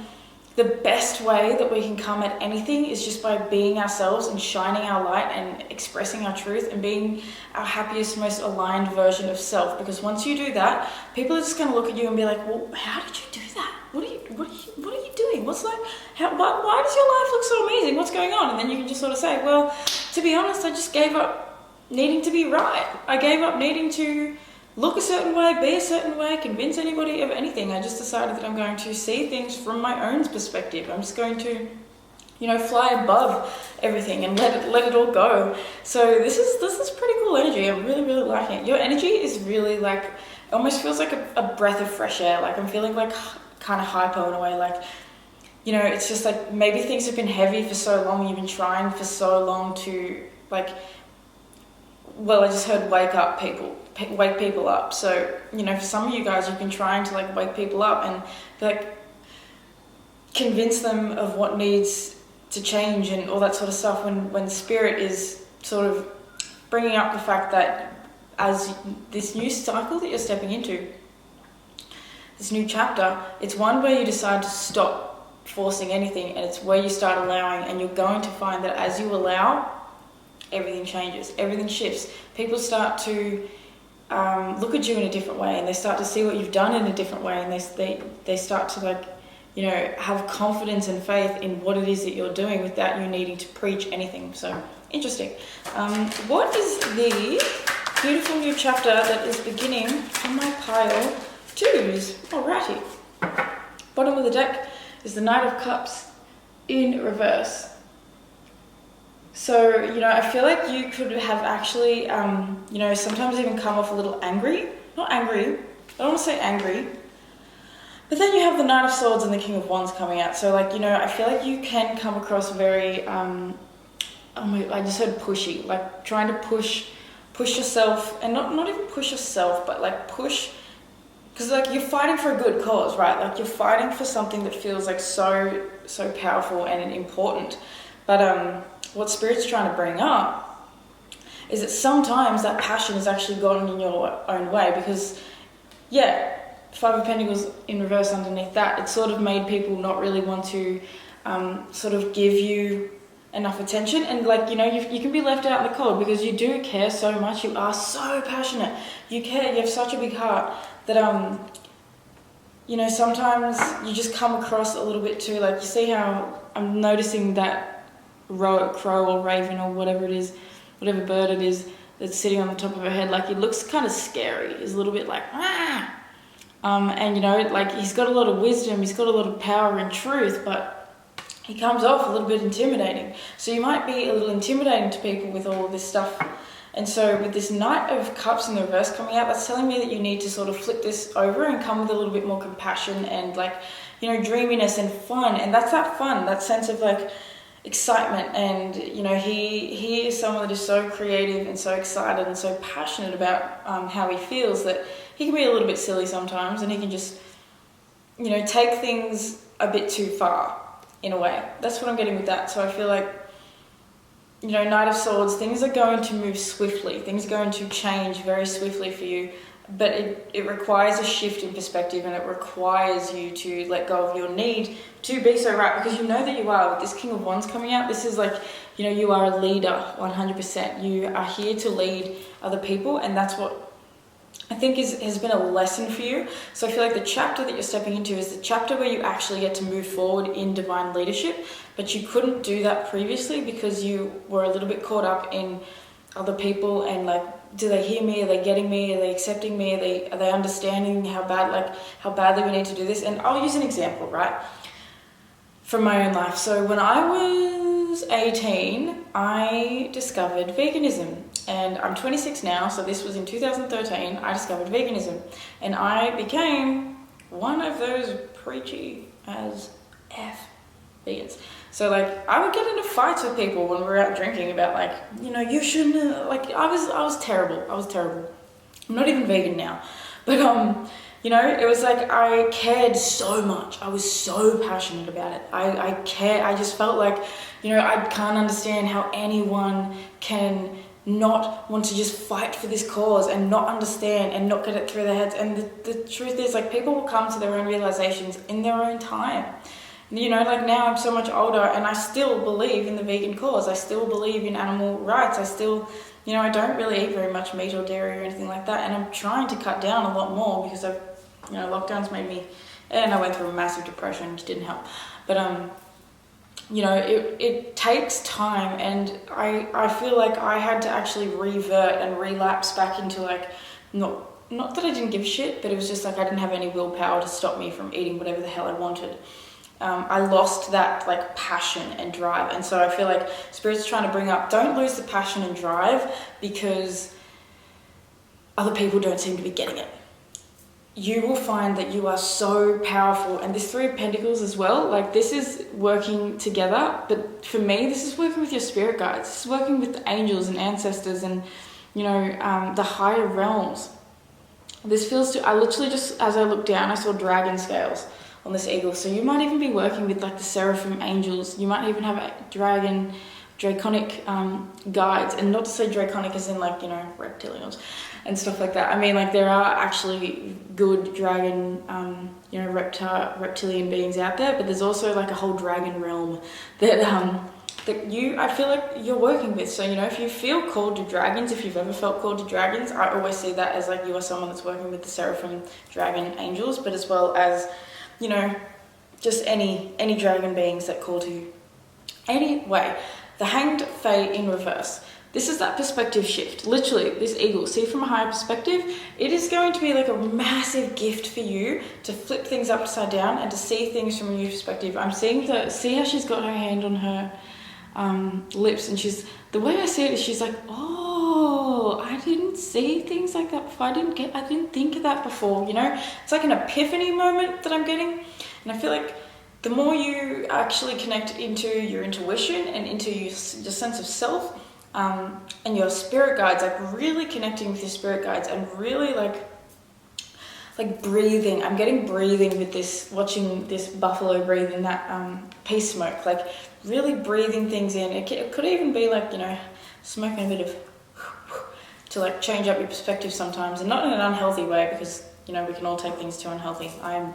the best way that we can come at anything is just by being ourselves and shining our light and expressing our truth and being our happiest, most aligned version of self. Because once you do that, people are just going to look at you and be like, well, how did you do that? What are you doing? What's like, why does your life look so amazing? What's going on? And then you can just sort of say, well, to be honest, I just gave up needing to be right. I gave up needing to look a certain way, be a certain way, convince anybody of anything. I just decided that I'm going to see things from my own perspective. I'm just going to, you know, fly above everything and let it all go. So this is pretty cool energy. I'm really, really liking it. Your energy is really, like, it almost feels like a breath of fresh air. Like, I'm feeling like kind of hypo in a way. Like, you know, it's just like maybe things have been heavy for so long. You've been trying for so long to, like, well, I just heard wake people up. So, you know, for some of you guys, you've been trying to like wake people up and like convince them of what needs to change and all that sort of stuff, when Spirit is sort of bringing up the fact that as this new cycle that you're stepping into, this new chapter, it's one where you decide to stop forcing anything, and it's where you start allowing, and you're going to find that as you allow, everything changes, everything shifts. People start to look at you in a different way, and they start to see what you've done in a different way, and they start to like, you know, have confidence and faith in what it is that you're doing without you needing to preach anything. So interesting. What is the beautiful new chapter that is beginning on my pile twos? Alrighty. Bottom of the deck is the Knight of Cups in reverse. So, you know, I feel like you could have actually, you know, sometimes even come off a little angry. Not angry, I don't want to say angry. But then you have the Knight of Swords and the King of Wands coming out. So, like, you know, I feel like you can come across very, I just heard pushy. Like, trying to push yourself, and not even push yourself, but like push, because like you're fighting for a good cause, right? Like you're fighting for something that feels like so powerful and important. But what Spirit's trying to bring up is that sometimes that passion has actually gotten in your own way, because, yeah, Five of Pentacles in reverse underneath that, it sort of made people not really want to sort of give you enough attention, and like, you know, you can be left out in the cold because you do care so much. You are so passionate, you care, you have such a big heart that you know, sometimes you just come across a little bit too, like, you see how I'm noticing that crow or raven or whatever it is, whatever bird it is that's sitting on the top of her head, like it looks kind of scary. It's a little bit like and you know, like he's got a lot of wisdom, he's got a lot of power and truth, but he comes off a little bit intimidating. So you might be a little intimidating to people with all of this stuff. And so with this Knight of Cups in the reverse coming out, that's telling me that you need to sort of flip this over and come with a little bit more compassion and like, you know, dreaminess and fun. And that's that fun, that sense of like excitement. And, you know, he is someone that is so creative and so excited and so passionate about how he feels that he can be a little bit silly sometimes, and he can just, you know, take things a bit too far in a way. That's what I'm getting with that. So I feel like, you know, Knight of Swords, things are going to move swiftly. Things are going to change very swiftly for you. But it requires a shift in perspective, and it requires you to let go of your need to be so right, because you know that you are. With this King of Wands coming out, this is like, you know, you are a leader 100%. You are here to lead other people, and that's what I think has been a lesson for you. So I feel like the chapter that you're stepping into is the chapter where you actually get to move forward in divine leadership, but you couldn't do that previously because you were a little bit caught up in other people and like, do they hear me? Are they getting me? Are they accepting me? Are they understanding how badly we need to do this? And I'll use an example, right, from my own life. So when I was 18, I discovered veganism. And I'm 26 now, so this was in 2013, I discovered veganism. And I became one of those preachy as F vegans. So like, I would get into fights with people when we were out drinking about like, you know, you shouldn't, like, I was terrible. I'm not even vegan now. But, you know, it was like, I cared so much. I was so passionate about it. I just felt like, you know, I can't understand how anyone can not want to just fight for this cause and not understand and not get it through their heads. And the truth is, like, people will come to their own realizations in their own time. You know, like now I'm so much older and I still believe in the vegan cause. I still believe in animal rights. I still, you know, I don't really eat very much meat or dairy or anything like that. And I'm trying to cut down a lot more because I've, you know, lockdowns made me, and I went through a massive depression, which didn't help. But, you know, it takes time, and I feel like I had to actually revert and relapse back into like, not that I didn't give a shit, but it was just like I didn't have any willpower to stop me from eating whatever the hell I wanted. I lost that like passion and drive, and so I feel like Spirit's trying to bring up, don't lose the passion and drive because other people don't seem to be getting it. You will find that you are so powerful, and this Three of Pentacles as well, like this is working together, but for me this is working with your spirit guides, this is working with the angels and ancestors and you know, the higher realms. This feels to, I literally just, as I looked down, I saw dragon scales on this eagle. So you might even be working with like the seraphim angels. You might even have a draconic guides. And not to say draconic as in like, you know, reptilians and stuff like that. I mean, like there are actually good dragon, you know, reptilian beings out there, but there's also like a whole dragon realm that I feel like you're working with. So, you know, if you feel called to dragons, if you've ever felt called to dragons, I always see that as like you are someone that's working with the seraphim dragon angels, but as well as, you know, just any dragon beings that call to you. Anyway, the Hanged Fae in reverse. This is that perspective shift. Literally, this eagle, see from a higher perspective, it is going to be like a massive gift for you to flip things upside down and to see things from a new perspective. I'm seeing see how she's got her hand on her lips, and the way I see it is she's like, oh, I didn't see things like that before. I didn't think of that before, you know? It's like an epiphany moment that I'm getting. And I feel like the more you actually connect into your intuition and into your sense of self, and your spirit guides, like really connecting with your spirit guides and really like breathing. I'm getting breathing with this, watching this buffalo breathe in that peace smoke, like really breathing things in. It could even be like, you know, smoking a bit of to like change up your perspective sometimes, and not in an unhealthy way, because, you know, we can all take things too unhealthy. I am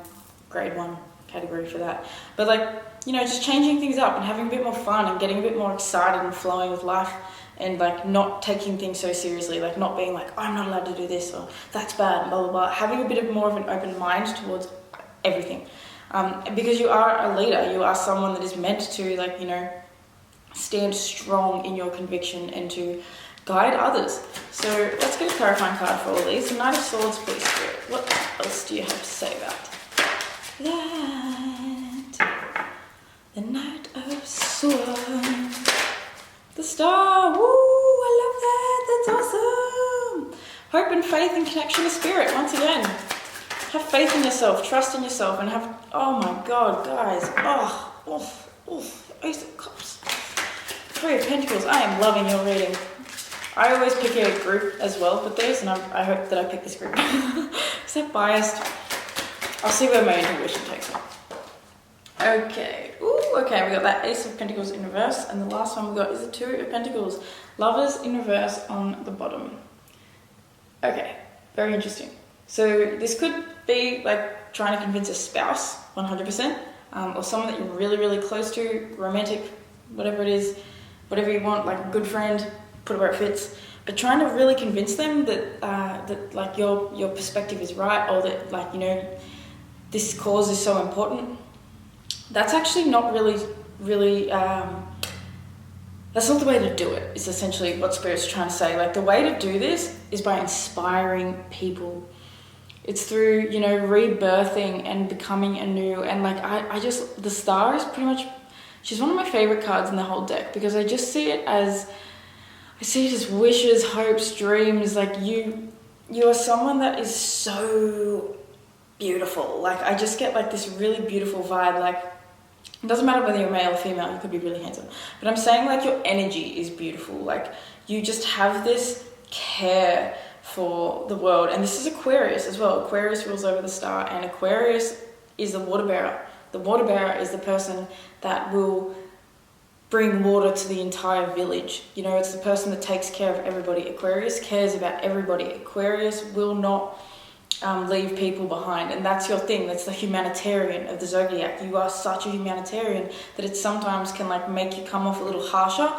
grade 1 category for that. But like, you know, just changing things up and having a bit more fun and getting a bit more excited and flowing with life, and like not taking things so seriously, like not being like, oh, I'm not allowed to do this, or that's bad, and blah, blah, blah. Having a bit more of an open mind towards everything. Because you are a leader, you are someone that is meant to, like, you know, stand strong in your conviction and to guide others. So let's get a clarifying card for all of these. The Knight of Swords, please, Spirit. What else do you have to say about that? The Knight of Swords. The Star. Woo! I love that. That's awesome. Hope and faith and connection to Spirit. Once again, have faith in yourself, trust in yourself, and have. Oh my God, guys! Ace of Cups, 3 of Pentacles. I am loving your reading. I always pick a group as well with these, and I hope that I pick this group. Is that biased? I'll see where my intuition takes me. Okay. Ooh, okay, we got that Ace of Pentacles in reverse, and the last one we got is the 2 of Pentacles. Lovers in reverse on the bottom. Okay, very interesting. So this could be like trying to convince a spouse, 100%, or someone that you're really, really close to, romantic, whatever it is, whatever you want, like a good friend, put it where it fits. But trying to really convince them that that like your perspective is right, or that, like, you know, this cause is so important. That's actually not really, that's not the way to do it. It's essentially what Spirit's trying to say. Like, the way to do this is by inspiring people. It's through, you know, rebirthing and becoming anew. And like, I just, the Star is pretty much, she's one of my favorite cards in the whole deck, because I just see it as, wishes, hopes, dreams. Like, you are someone that is so beautiful. Like, I just get like this really beautiful vibe. Like, it doesn't matter whether you're male or female, you could be really handsome. But I'm saying, like, your energy is beautiful. Like, you just have this care for the world. And this is Aquarius as well. Aquarius rules over the Star, and Aquarius is the water bearer. The water bearer is the person that will bring water to the entire village. You know, it's the person that takes care of everybody. Aquarius cares about everybody. Aquarius will not leave people behind, and that's your thing. That's the humanitarian of the zodiac. You are such a humanitarian that it sometimes can like make you come off a little harsher.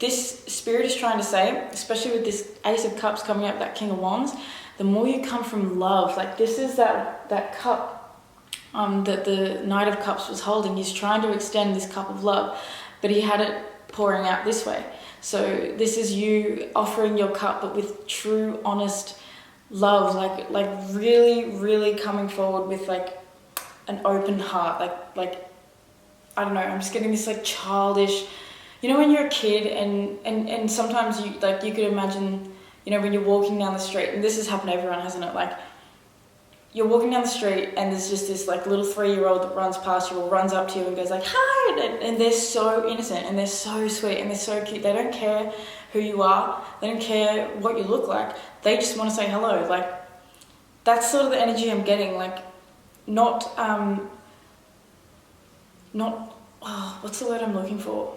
This Spirit is trying to say, especially with this Ace of Cups coming up, that King of Wands, the more you come from love, like this is that cup that the Knight of Cups was holding. He's trying to extend this cup of love, but he had it pouring out this way. So this is you offering your cup, but with true, honest love, like really coming forward with like an open heart, like I don't know, I'm just getting this like childish, you know, when you're a kid and sometimes you could imagine, you know, when you're walking down the street, and this has happened to everyone, hasn't it? Like you're walking down the street and there's just this like little 3-year-old that runs past you or runs up to you and goes like, hi, and they're so innocent and they're so sweet and they're so cute. They don't care who you are. They don't care what you look like. They just want to say hello. Like, that's sort of the energy I'm getting. Like, not, what's the word I'm looking for?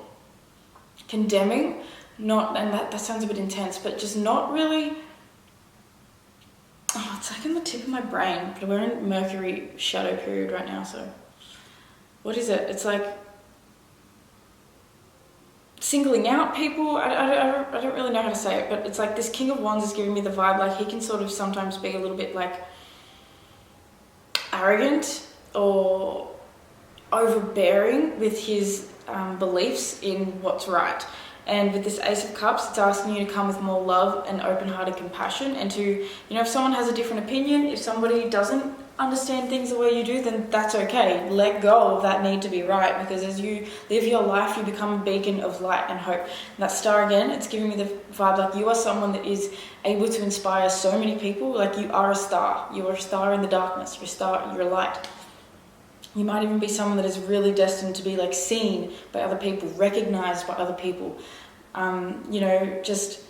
Condemning. Not, and that sounds a bit intense, but just not really. Oh, it's like in the tip of my brain, but we're in Mercury shadow period right now, so what is it? It's like singling out people. I don't really know how to say it, but it's like this King of Wands is giving me the vibe like he can sort of sometimes be a little bit like arrogant or overbearing with his beliefs in what's right. And with this Ace of Cups, it's asking you to come with more love and open-hearted compassion, and to, you know, if someone has a different opinion, if somebody doesn't understand things the way you do, then that's okay. Let go of that need to be right, because as you live your life, you become a beacon of light and hope. And that star again, it's giving me the vibe like you are someone that is able to inspire so many people. Like, you are a star. You are a star in the darkness. You're a star, you're a light. You might even be someone that is really destined to be like seen by other people, recognized by other people. You know, just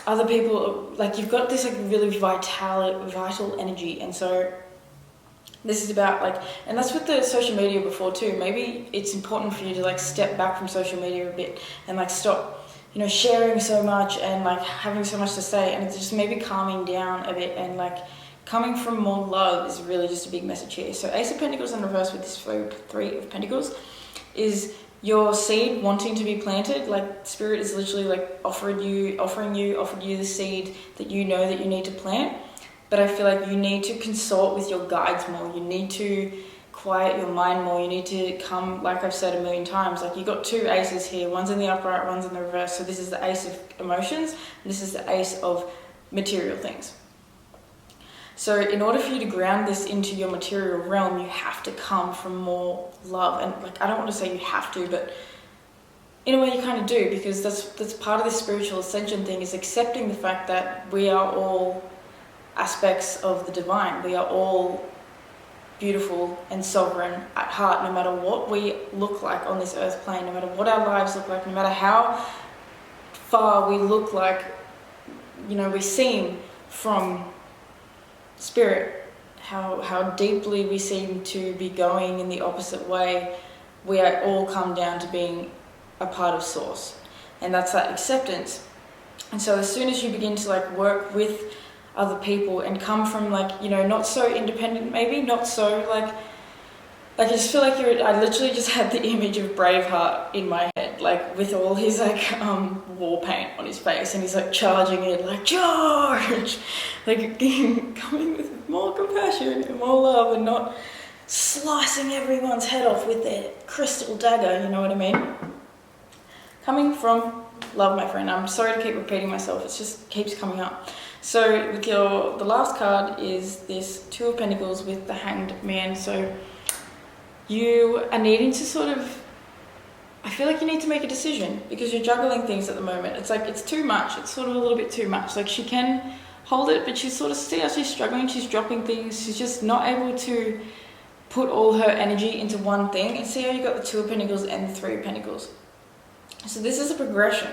other people, like you've got this like really vital energy. And so this is about like, and that's with the social media before too. Maybe it's important for you to like step back from social media a bit and like stop, you know, sharing so much and like having so much to say, and it's just maybe calming down a bit and like coming from more love is really just a big message here. So Ace of Pentacles in reverse with this 3 of Pentacles is your seed wanting to be planted. Like, Spirit is literally like offered you the seed that you know that you need to plant. But I feel like you need to consult with your guides more. You need to quiet your mind more. You need to come, like I've said a million times, like you got 2 aces here. One's in the upright, one's in the reverse. So this is the Ace of Emotions, and this is the Ace of Material things. So in order for you to ground this into your material realm, you have to come from more love. And like, I don't want to say you have to, but in a way you kind of do, because that's part of this spiritual ascension thing, is accepting the fact that we are all aspects of the divine. We are all beautiful and sovereign at heart, no matter what we look like on this earth plane, no matter what our lives look like, no matter how far we look like, you know, we seem from Spirit, how deeply we seem to be going in the opposite way. We are all come down to being a part of Source, and that's that acceptance. And so as soon as you begin to like work with other people and come from like, you know, not so independent, maybe not so like I just feel like I literally just had the image of Braveheart in my head, like with all his like war paint on his face, and he's like charging in, like charge, like coming with more compassion and more love, and not slicing everyone's head off with their crystal dagger. You know what I mean? Coming from love, my friend. I'm sorry to keep repeating myself. It just keeps coming up. So with the last card is this 2 of Pentacles with the Hanged Man. So you are needing to sort of, I feel like you need to make a decision, because you're juggling things at the moment. It's like, it's too much. It's sort of a little bit too much. Like, she can hold it, but she's sort of, see how she's struggling. She's dropping things. She's just not able to put all her energy into one thing. And see how you got the 2 of Pentacles and the 3 of Pentacles. So this is a progression.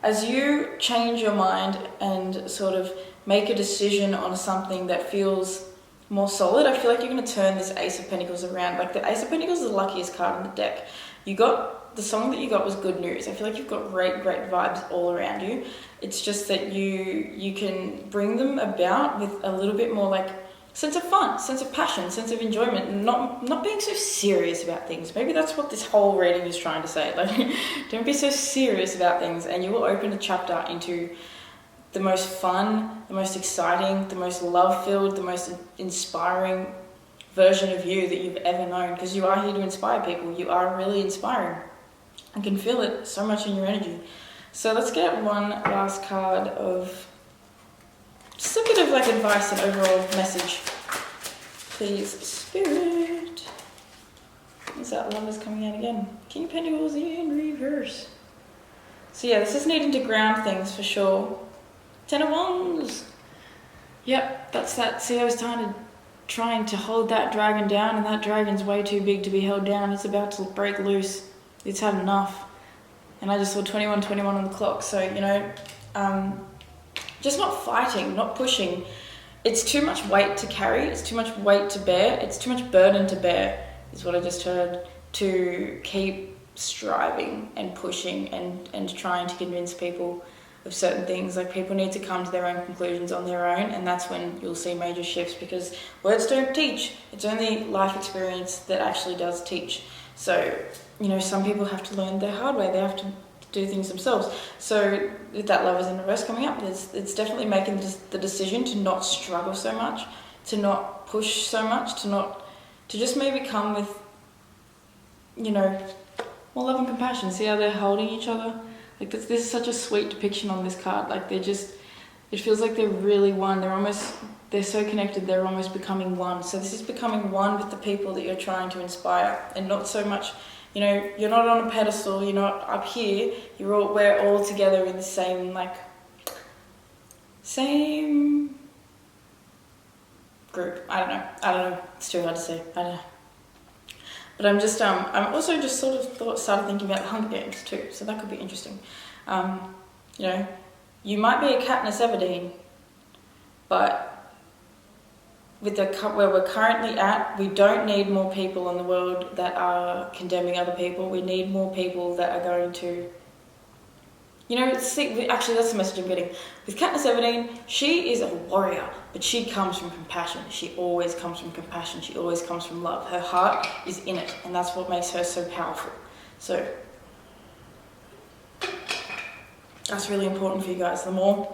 As you change your mind and sort of make a decision on something that feels more solid, I feel like you're going to turn this Ace of Pentacles around. Like, the Ace of Pentacles is the luckiest card in the deck. You got, the song that you got was good news. I feel like you've got great vibes all around you. It's just that you can bring them about with a little bit more like sense of fun, sense of passion, sense of enjoyment, and not being so serious about things. Maybe that's what this whole reading is trying to say. Like, don't be so serious about things, and you will open a chapter into the most fun, the most exciting, the most love-filled, the most inspiring version of you that you've ever known, because you are here to inspire people. You are really inspiring. I can feel it so much in your energy. So let's get one last card of just a bit of like advice and overall message. Please, Spirit. What's that? Love is coming out again. King of Pentacles in reverse. So yeah, this is needing to ground things for sure. 10 of Wands. Yep, that's that. See, I was trying to trying to hold that dragon down, and that dragon's way too big to be held down. It's about to break loose. It's had enough. And I just saw 21:21 on the clock. So, you know, just not fighting, not pushing. It's too much weight to carry. It's too much weight to bear. It's too much burden to bear, is what I just heard, to keep striving and pushing and trying to convince people of certain things. Like, people need to come to their own conclusions on their own, and that's when you'll see major shifts, because words don't teach. It's only life experience that actually does teach. So, you know, some people have to learn the hard way. They have to do things themselves. So with that Lovers in Reverse coming up, it's definitely making the decision to not struggle so much, to not push so much, to just maybe come with, you know, more love and compassion. See how they're holding each other? Like, this is such a sweet depiction on this card. Like, it feels like they're really one. They're so connected, they're almost becoming one. So this is becoming one with the people that you're trying to inspire, and not so much, you know, you're not on a pedestal, you're not up here, we're all together in the same group. I don't know, it's too hard to say, I don't know. But I'm also just sort of started thinking about the Hunger Games too, so that could be interesting. You know, you might be a Katniss Everdeen, but with where we're currently at, we don't need more people in the world that are condemning other people. We need more people that are going to, you know, actually that's the message I'm getting. With Katniss Everdeen, she is a warrior, but she comes from compassion. She always comes from compassion. She always comes from love. Her heart is in it, and that's what makes her so powerful. So that's really important for you guys. The more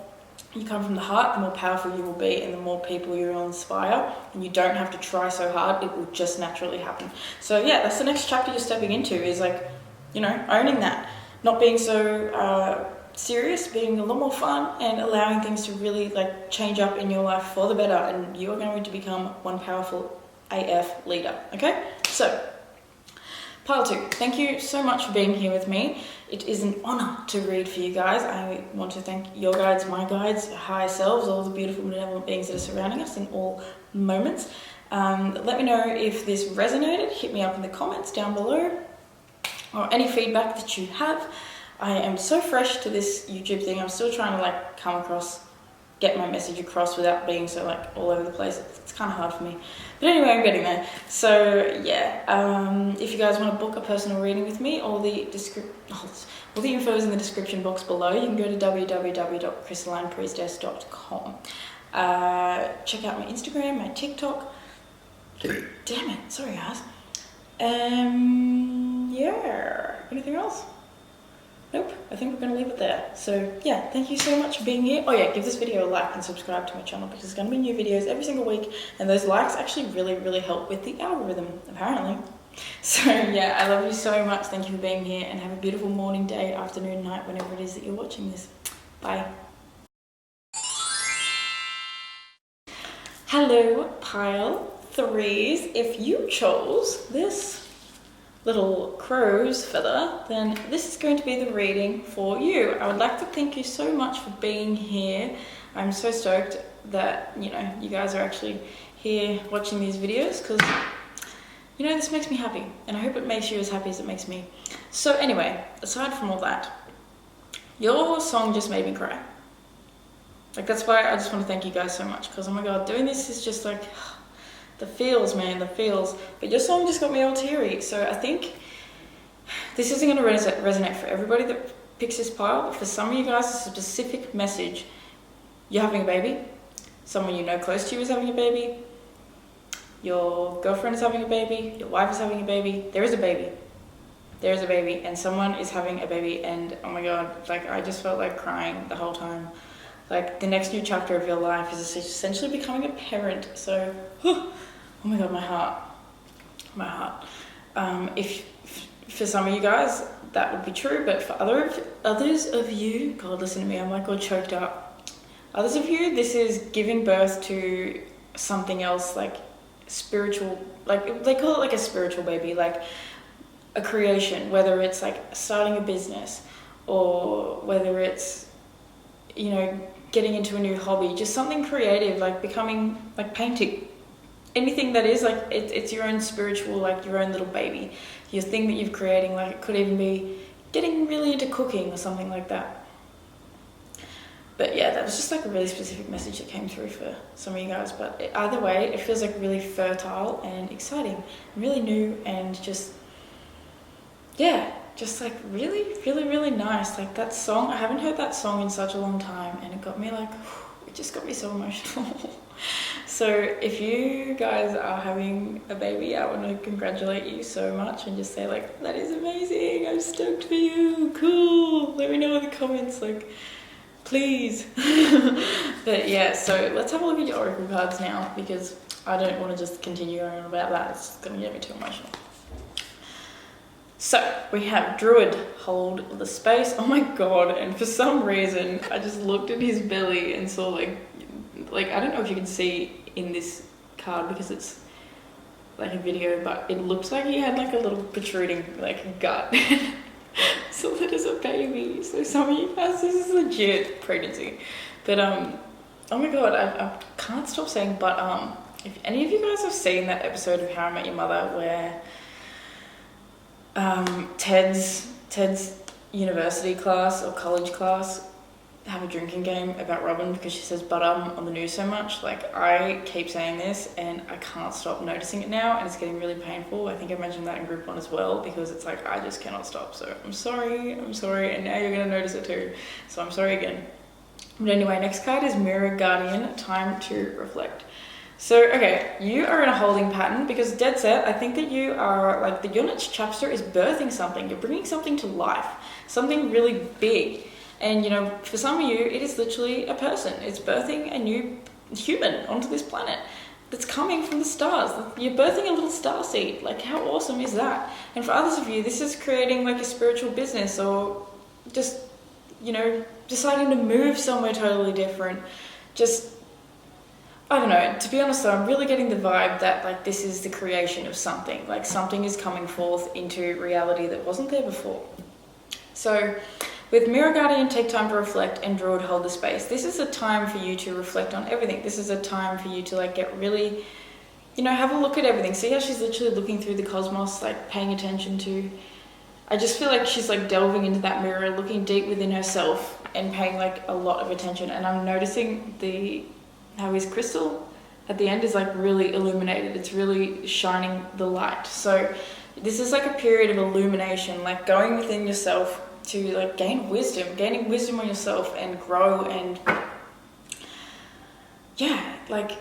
you come from the heart, the more powerful you will be, and the more people you will inspire, and you don't have to try so hard. It will just naturally happen. So yeah, that's the next chapter you're stepping into, is like, you know, owning that, not being so serious, being a lot more fun, and allowing things to really like change up in your life for the better, and you are going to become one powerful AF leader. Okay, so Pile 2, thank you so much for being here with me. It is an honor to read for you guys. I want to thank your guides, my guides, higher selves, all the beautiful benevolent beings that are surrounding us in all moments. Let me know if this resonated. Hit me up in the comments down below, or any feedback that you have. I am so fresh to this YouTube thing. I'm still trying to like get my message across without being so like all over the place. It's kind of hard for me, but anyway, I'm getting there. So yeah, if you guys want to book a personal reading with me, all the info is in the description box below. You can go to www.crystallinepriestess.com. Check out my Instagram, my TikTok. Damn it, sorry guys. Yeah, anything else? Nope, I think we're going to leave it there. So yeah, thank you so much for being here. Oh yeah, give this video a like and subscribe to my channel, because there's going to be new videos every single week, and those likes actually really, really help with the algorithm, apparently. So yeah, I love you so much. Thank you for being here, and have a beautiful morning, day, afternoon, night, whenever it is that you're watching this. Bye. Hello, Pile 3s. If you chose this little crow's feather, then this is going to be the reading for you. I would like to thank you so much for being here. I'm so stoked that, you know, you guys are actually here watching these videos, because, you know, this makes me happy, and I hope it makes you as happy as it makes me. So anyway, aside from all that, your song just made me cry. Like, that's why I just want to thank you guys so much, because oh my god, doing this is just like the feels, man, the feels. But your song just got me all teary. So I think this isn't going to resonate for everybody that picks this pile, but for some of you guys, it's a specific message. You're having a baby. Someone you know close to you is having a baby. Your girlfriend is having a baby. Your wife is having a baby. There is a baby. There is a baby, and someone is having a baby, and oh my god, like, I just felt like crying the whole time. Like, the next new chapter of your life is essentially becoming a parent. So, oh my god, my heart. If for some of you guys that would be true, but for others of you, God, listen to me, I'm like all choked up. Others of you, this is giving birth to something else, like spiritual, like they call it like a spiritual baby, like a creation, whether it's like starting a business, or whether it's, you know, getting into a new hobby, just something creative, like becoming, like painting, anything that is like it's your own spiritual, like your own little baby, your thing that you're creating. Like it could even be getting really into cooking or something like that. But yeah, that was just like a really specific message that came through for some of you guys. But either way, it feels like really fertile and exciting, really new, and just, yeah, just like really, really, really nice. Like that song, I haven't heard that song in such a long time, and it got me like, it just got me so emotional. So if you guys are having a baby, I want to congratulate you so much and just say like, that is amazing, I'm stoked for you, cool. Let me know in the comments, like, please. But yeah, so let's have a look at your oracle cards now, because I don't want to just continue going on about that. It's going to get me too emotional. So we have Druid, hold the space. Oh my god, and for some reason I just looked at his belly and saw like I don't know if you can see in this card because it's like a video, but it looks like he had like a little protruding like gut. So that is a baby. So some of you guys, this is legit pregnancy. But oh my god, I can't stop saying but if any of you guys have seen that episode of How I Met Your Mother where Ted's university class or college class have a drinking game about Robin because she says but on the news so much. Like, I keep saying this and I can't stop noticing it now, and it's getting really painful. I think I mentioned that in group 1 as well, because it's like I just cannot stop. So I'm sorry, and now you're gonna notice it too, so I'm sorry again. But anyway, next card is Mirror Guardian, time to reflect. So, okay, you are in a holding pattern because dead set, I think that you are, like, the your next chapter is birthing something. You're bringing something to life, something really big. And, you know, for some of you, it is literally a person. It's birthing a new human onto this planet that's coming from the stars. You're birthing a little star seed. Like, how awesome is that? And for others of you, this is creating, like, a spiritual business, or just, you know, deciding to move somewhere totally different. Just, I don't know, to be honest though, I'm really getting the vibe that like this is the creation of something, like something is coming forth into reality that wasn't there before. So with Mirror Guardian, take time to reflect, and Druid, hold the space. This is a time for you to reflect on everything. This is a time for you to like get really, you know, have a look at everything. See how she's literally looking through the cosmos, like paying attention to, I just feel like she's like delving into that mirror, looking deep within herself and paying like a lot of attention. And I'm noticing how his crystal at the end is like really illuminated. It's really shining the light. So this is like a period of illumination, like going within yourself to like gaining wisdom on yourself and grow. And yeah, like,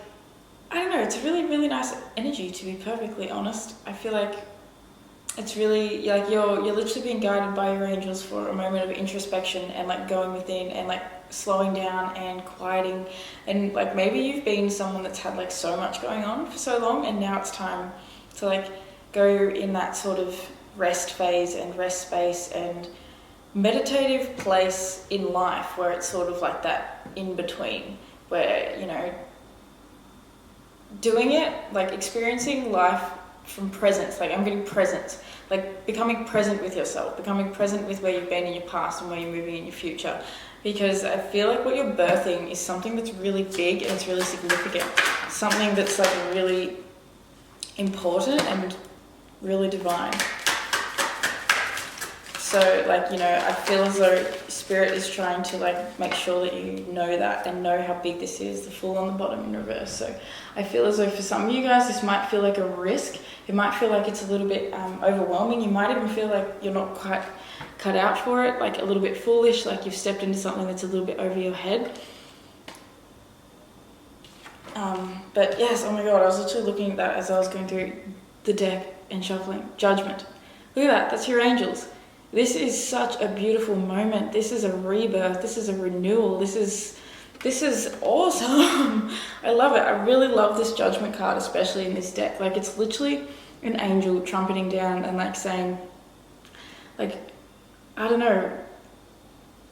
I don't know, it's a really, really nice energy, to be perfectly honest. I feel like it's really like you're literally being guided by your angels for a moment of introspection and like going within and like slowing down and quieting. And like maybe you've been someone that's had like so much going on for so long, and now it's time to like go in that sort of rest phase and rest space and meditative place in life where it's sort of like that in between, where, you know, doing it, like experiencing life from presence. Like, I'm getting presence, like becoming present with yourself, becoming present with where you've been in your past and where you're moving in your future. Because I feel like what you're birthing is something that's really big and it's really significant, something that's like really important and really divine. So like, you know, I feel as though Spirit is trying to like make sure that you know that and know how big this is, the Fool on the bottom in reverse. So I feel as though for some of you guys, this might feel like a risk. It might feel like it's a little bit overwhelming. You might even feel like you're not quite cut out for it, like a little bit foolish, like you've stepped into something that's a little bit over your head. But yes, oh my God, I was literally looking at that as I was going through the deck and shuffling. Judgment. Look at that, that's your angels. This is such a beautiful moment. This is a rebirth. This is a renewal. This is awesome. I love it. I really love this Judgment card, especially in this deck. Like, it's literally an angel trumpeting down and like saying, like, I don't know,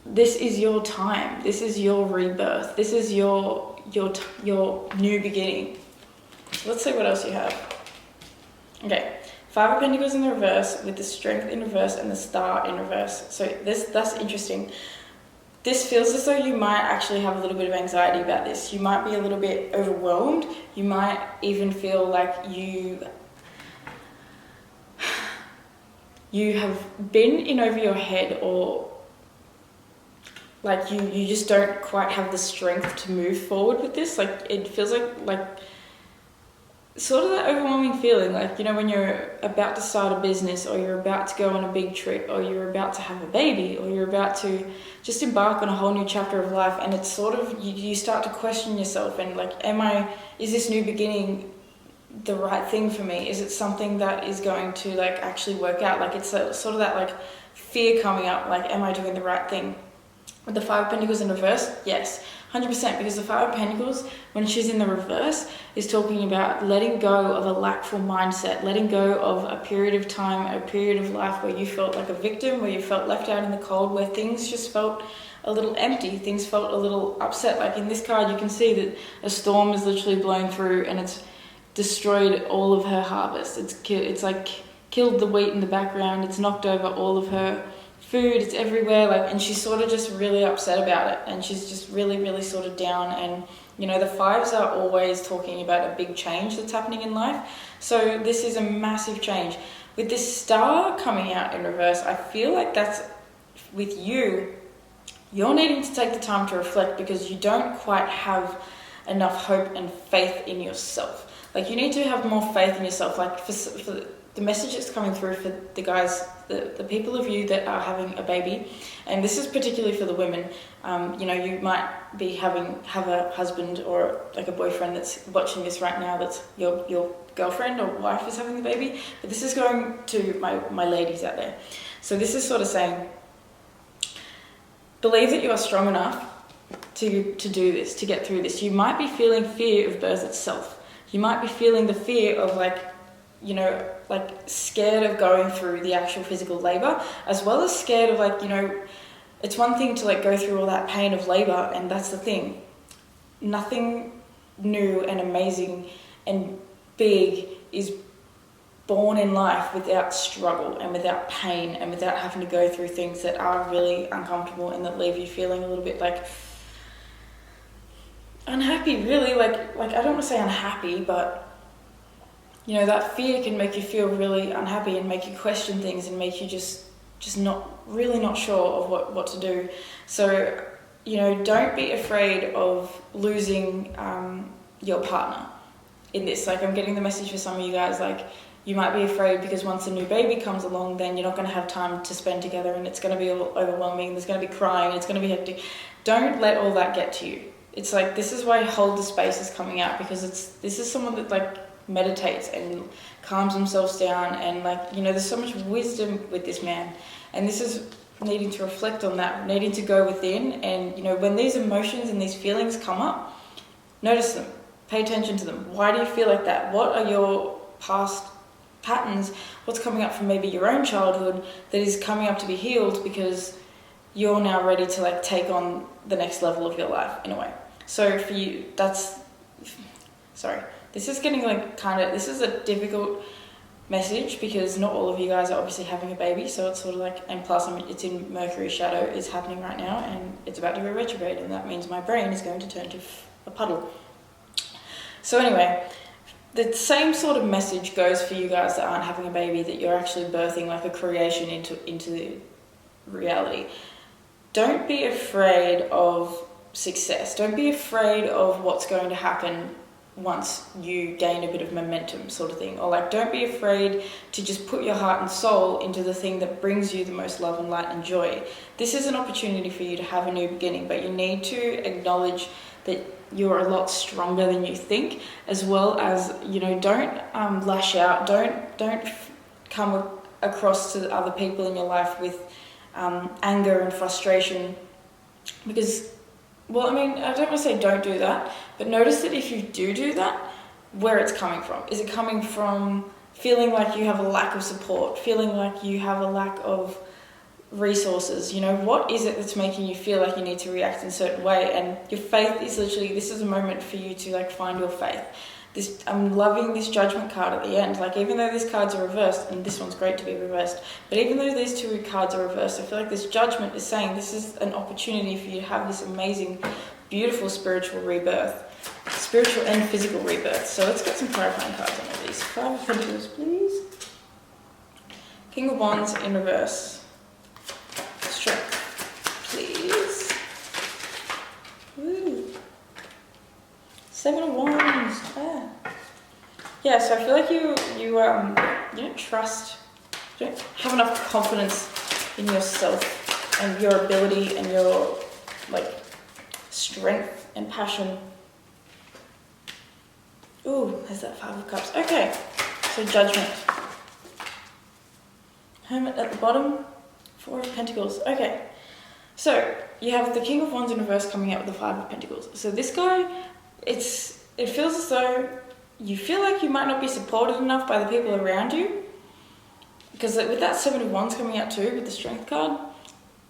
this is your time. This is your rebirth. This is your new beginning. Let's see what else you have. Okay. 5 of Pentacles in the reverse with the Strength in reverse and the Star in reverse. So that's interesting. this feels as though you might actually have a little bit of anxiety about this. You might be a little bit overwhelmed. You might even feel like you have been in over your head, or like you just don't quite have the strength to move forward with this. Like it feels like sort of that overwhelming feeling, like, you know, when you're about to start a business, or you're about to go on a big trip, or you're about to have a baby, or you're about to just embark on a whole new chapter of life, and it's sort of, you start to question yourself, and like, is this new beginning the right thing for me? Is it something that is going to like actually work out? Like it's sort of that like fear coming up, like, am I doing the right thing? With the Five of Pentacles in reverse, yes, 100%, because the Five of Pentacles, when she's in the reverse, is talking about letting go of a lackful mindset, letting go of a period of time, a period of life where you felt like a victim, where you felt left out in the cold, where things just felt a little empty, things felt a little upset. Like in this card, you can see that a storm is literally blowing through, and it's destroyed all of her harvest. It's like killed the wheat in the background, it's knocked over all of her food, it's everywhere, like, and she's sort of just really upset about it, and she's just really sort of down. And you know, the fives are always talking about a big change that's happening in life, so this is a massive change. With this star coming out in reverse, I feel like that's with you're needing to take the time to reflect, because you don't quite have enough hope and faith in yourself. Like you need to have more faith in yourself. Like for the message that's coming through for the guys, the people of you that are having a baby, and this is particularly for the women. You know, you might be have a husband or like a boyfriend that's watching this right now, that's your girlfriend or wife is having the baby, but this is going to my ladies out there. So this is sort of saying, believe that you are strong enough to do this, to get through this. You might be feeling fear of birth itself. You might be feeling the fear of like, you know, like scared of going through the actual physical labor, as well as scared of like, you know, it's one thing to like go through all that pain of labor, and that's the thing. Nothing new and amazing and big is born in life without struggle and without pain and without having to go through things that are really uncomfortable and that leave you feeling a little bit like unhappy, really. Like I don't want to say unhappy, but you know, that fear can make you feel really unhappy and make you question things and make you just not sure of what to do. So, you know, don't be afraid of losing your partner in this. Like, I'm getting the message for some of you guys, like, you might be afraid because once a new baby comes along, then you're not going to have time to spend together, and it's going to be overwhelming, there's going to be crying, it's going to be hectic. Don't let all that get to you. It's like, this is why Hold the Space is coming out, because this is someone that like meditates and calms themselves down, and like, you know, there's so much wisdom with this man, and this is needing to reflect on that, needing to go within, and you know, when these emotions and these feelings come up, notice them, pay attention to them. Why do you feel like that? What are your past patterns? What's coming up from maybe your own childhood that is coming up to be healed, because you're now ready to like take on the next level of your life in a way. So for you, this is getting like this is a difficult message, because not all of you guys are obviously having a baby, so it's sort of like, and plus it's in Mercury shadow is happening right now, and it's about to go retrograde, and that means my brain is going to turn to a puddle. So anyway, the same sort of message goes for you guys that aren't having a baby, that you're actually birthing like a creation into the reality. Don't be afraid of success. Don't be afraid of what's going to happen once you gain a bit of momentum, sort of thing. Or like, don't be afraid to just put your heart and soul into the thing that brings you the most love and light and joy. This is an opportunity for you to have a new beginning, but you need to acknowledge that you're a lot stronger than you think, as well as, you know, don't lash out, don't come across to other people in your life with anger and frustration, because, well, I mean, I don't want to say don't do that, but notice that if you do that, where it's coming from. Is it coming from feeling like you have a lack of support, feeling like you have a lack of resources? You know, what is it that's making you feel like you need to react in a certain way? And your faith is literally, this is a moment for you to like find your faith. I'm loving this Judgment card at the end. Like, even though these cards are reversed, and this one's great to be reversed, but even though these two cards are reversed, I feel like this Judgment is saying this is an opportunity for you to have this amazing, beautiful spiritual rebirth. Spiritual and physical rebirth. So let's get some clarifying cards on all these. 5 of Pentacles, please. King of Wands in reverse. Strength, please. Woo. 7 of Wands. Yeah, so I feel like you don't trust, you don't have enough confidence in yourself and your ability and your like strength and passion. Ooh, there's that 5 of Cups. Okay, so Judgment. Hermit at the bottom, 4 of Pentacles. Okay, so you have the King of Wands in reverse coming out with the 5 of Pentacles. So this guy, it feels as though you feel like you might not be supported enough by the people around you. Because with that 7 of Wands coming out too, with the Strength card,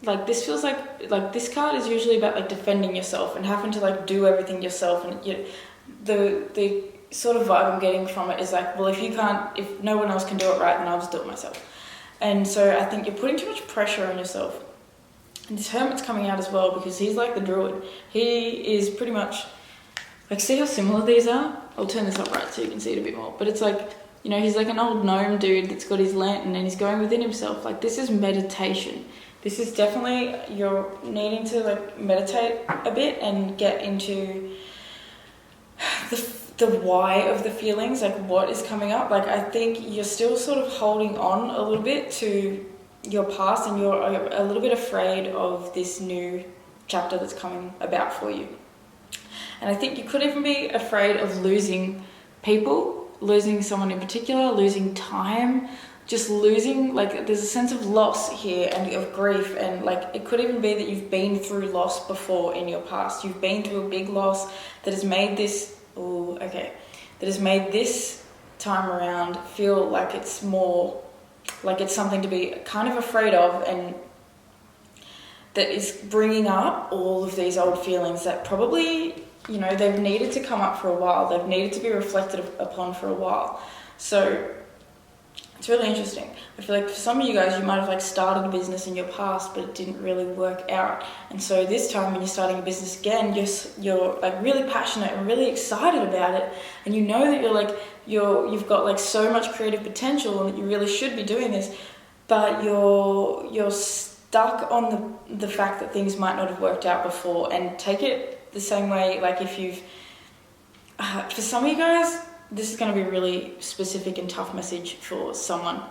like this feels like this card is usually about like defending yourself and having to like do everything yourself. And the sort of vibe I'm getting from it is like, well, if no one else can do it right, then I'll just do it myself. And so I think you're putting too much pressure on yourself. And this Hermit's coming out as well because he's like the druid. He is pretty much, like, see how similar these are? I'll turn this up right so you can see it a bit more. But it's like, you know, he's like an old gnome dude that's got his lantern and he's going within himself. Like, this is meditation. This is definitely, you're needing to like meditate a bit and get into the why of the feelings, like what is coming up. Like, I think you're still sort of holding on a little bit to your past and you're a little bit afraid of this new chapter that's coming about for you. And I think you could even be afraid of losing people, losing someone in particular, losing time, just losing, like there's a sense of loss here and of grief, and like it could even be that you've been through loss before in your past. You've been through a big loss that has made this, that has made this time around feel like it's more, like it's something to be kind of afraid of, and that is bringing up all of these old feelings that probably, you know, they've needed to come up for a while. They've needed to be reflected upon for a while. So it's really interesting. I feel like for some of you guys, you might have like started a business in your past, but it didn't really work out. And so this time when you're starting a business again, you're like really passionate and really excited about it. And you know that you've got like so much creative potential and that you really should be doing this, but you're stuck on the fact that things might not have worked out before. And take it the same way, like if you've, for some of you guys, this is going to be a really specific and tough message for someone.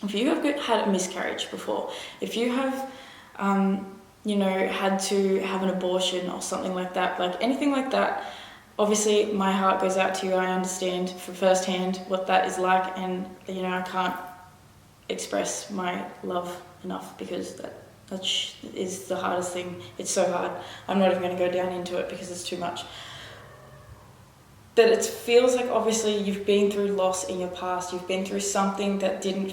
If you have had a miscarriage before, if you have, had to have an abortion or something like that, like anything like that, obviously my heart goes out to you. I understand for firsthand what that is like, and I can't express my love enough because that is the hardest thing. It's so hard. I'm not even going to go down into it because it's too much. But it feels like obviously you've been through loss in your past. You've been through something that didn't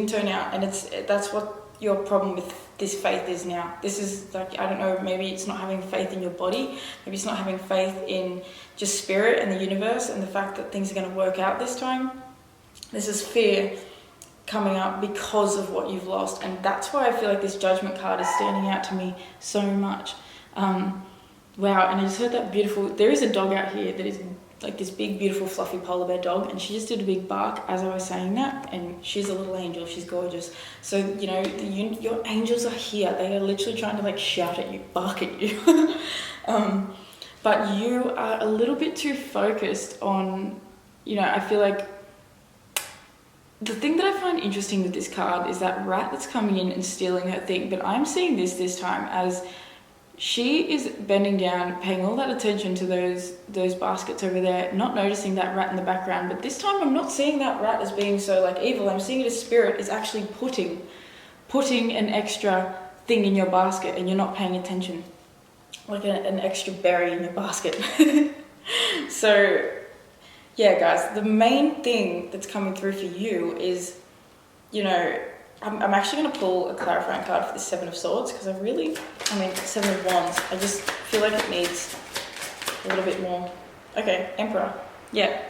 turn out, and that's what your problem with this faith is now. This is like, I don't know, maybe it's not having faith in your body, maybe it's not having faith in just spirit and the universe and the fact that things are going to work out this time. This is fear coming up because of what you've lost, and that's why I feel like this Judgment card is standing out to me so much. Wow, and I just heard that beautiful, there is a dog out here that is like this big, beautiful, fluffy polar bear dog, and she just did a big bark as I was saying that, and she's a little angel, she's gorgeous. So, your angels are here. They are literally trying to like shout at you, bark at you. But you are a little bit too focused on, I feel like the thing that I find interesting with this card is that rat that's coming in and stealing her thing, but I'm seeing this time as she is bending down, paying all that attention to those baskets over there, not noticing that rat in the background. But this time I'm not seeing that rat as being so like evil. I'm seeing it as spirit is actually putting an extra thing in your basket, and you're not paying attention, like an extra berry in your basket. So yeah, guys, the main thing that's coming through for you is, I'm actually going to pull a clarifying card for the 7 of Swords because 7 of Wands. I just feel like it needs a little bit more. Okay, Emperor. Yeah.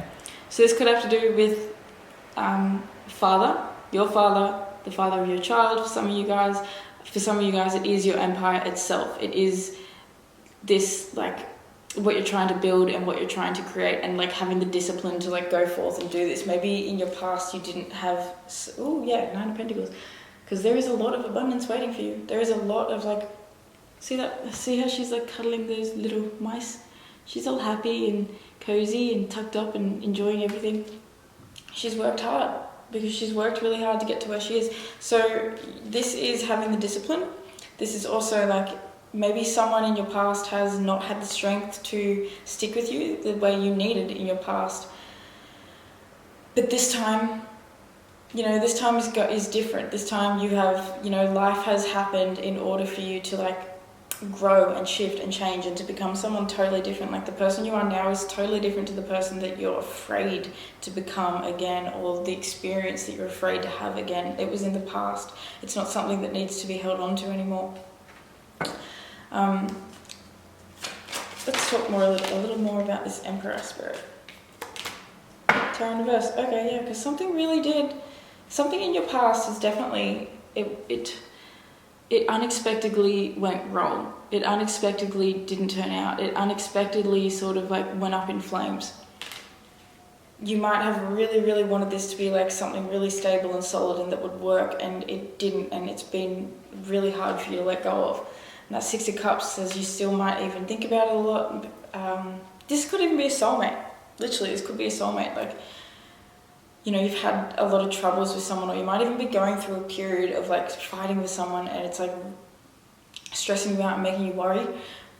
So this could have to do with father, your father, the father of your child. For some of you guys, it is your empire itself. It is this, like, what you're trying to build and what you're trying to create, and like having the discipline to like go forth and do this. Maybe in your past you didn't have, Nine of Pentacles, because there is a lot of abundance waiting for you. There is a lot of like, see how she's like cuddling those little mice? She's all happy and cozy and tucked up and enjoying everything. She's worked hard, because she's worked really hard to get to where she is. So this is having the discipline. This is also like, maybe someone in your past has not had the strength to stick with you the way you needed in your past. But this time, this time is different. This time you have, life has happened in order for you to like grow and shift and change and to become someone totally different. Like the person you are now is totally different to the person that you're afraid to become again, or the experience that you're afraid to have again. It was in the past. It's not something that needs to be held on to anymore. Let's talk a little more about this Emperor spirit. Tower in reverse. Okay, yeah, because something in your past is definitely, it unexpectedly went wrong. It unexpectedly didn't turn out. It unexpectedly sort of like went up in flames. You might have really, really wanted this to be like something really stable and solid and that would work, and it didn't, and it's been really hard for you to let go of. And that Six of Cups says you still might even think about it a lot. This could even be a soulmate. Literally, this could be a soulmate. Like, you've had a lot of troubles with someone, or you might even be going through a period of like fighting with someone, and it's like stressing you out and making you worry,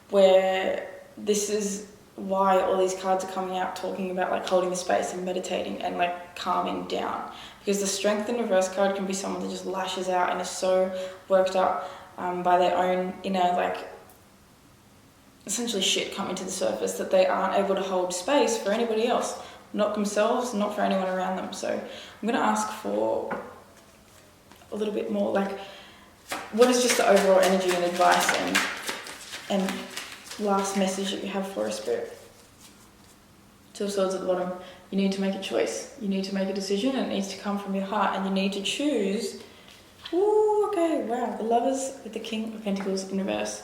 where this is why all these cards are coming out, talking about like holding the space and meditating and like calming down. Because the Strength in reverse card can be someone that just lashes out and is so worked up by their own inner, like, essentially shit coming to the surface, that they aren't able to hold space for anybody else, not themselves, not for anyone around them. So I'm going to ask for a little bit more, like, what is just the overall energy and advice and last message that you have for a spirit? Two of Swords at the bottom. You need to make a choice. You need to make a decision, and it needs to come from your heart, and you need to choose. Ooh, okay, wow. The Lovers with the King of Pentacles in reverse.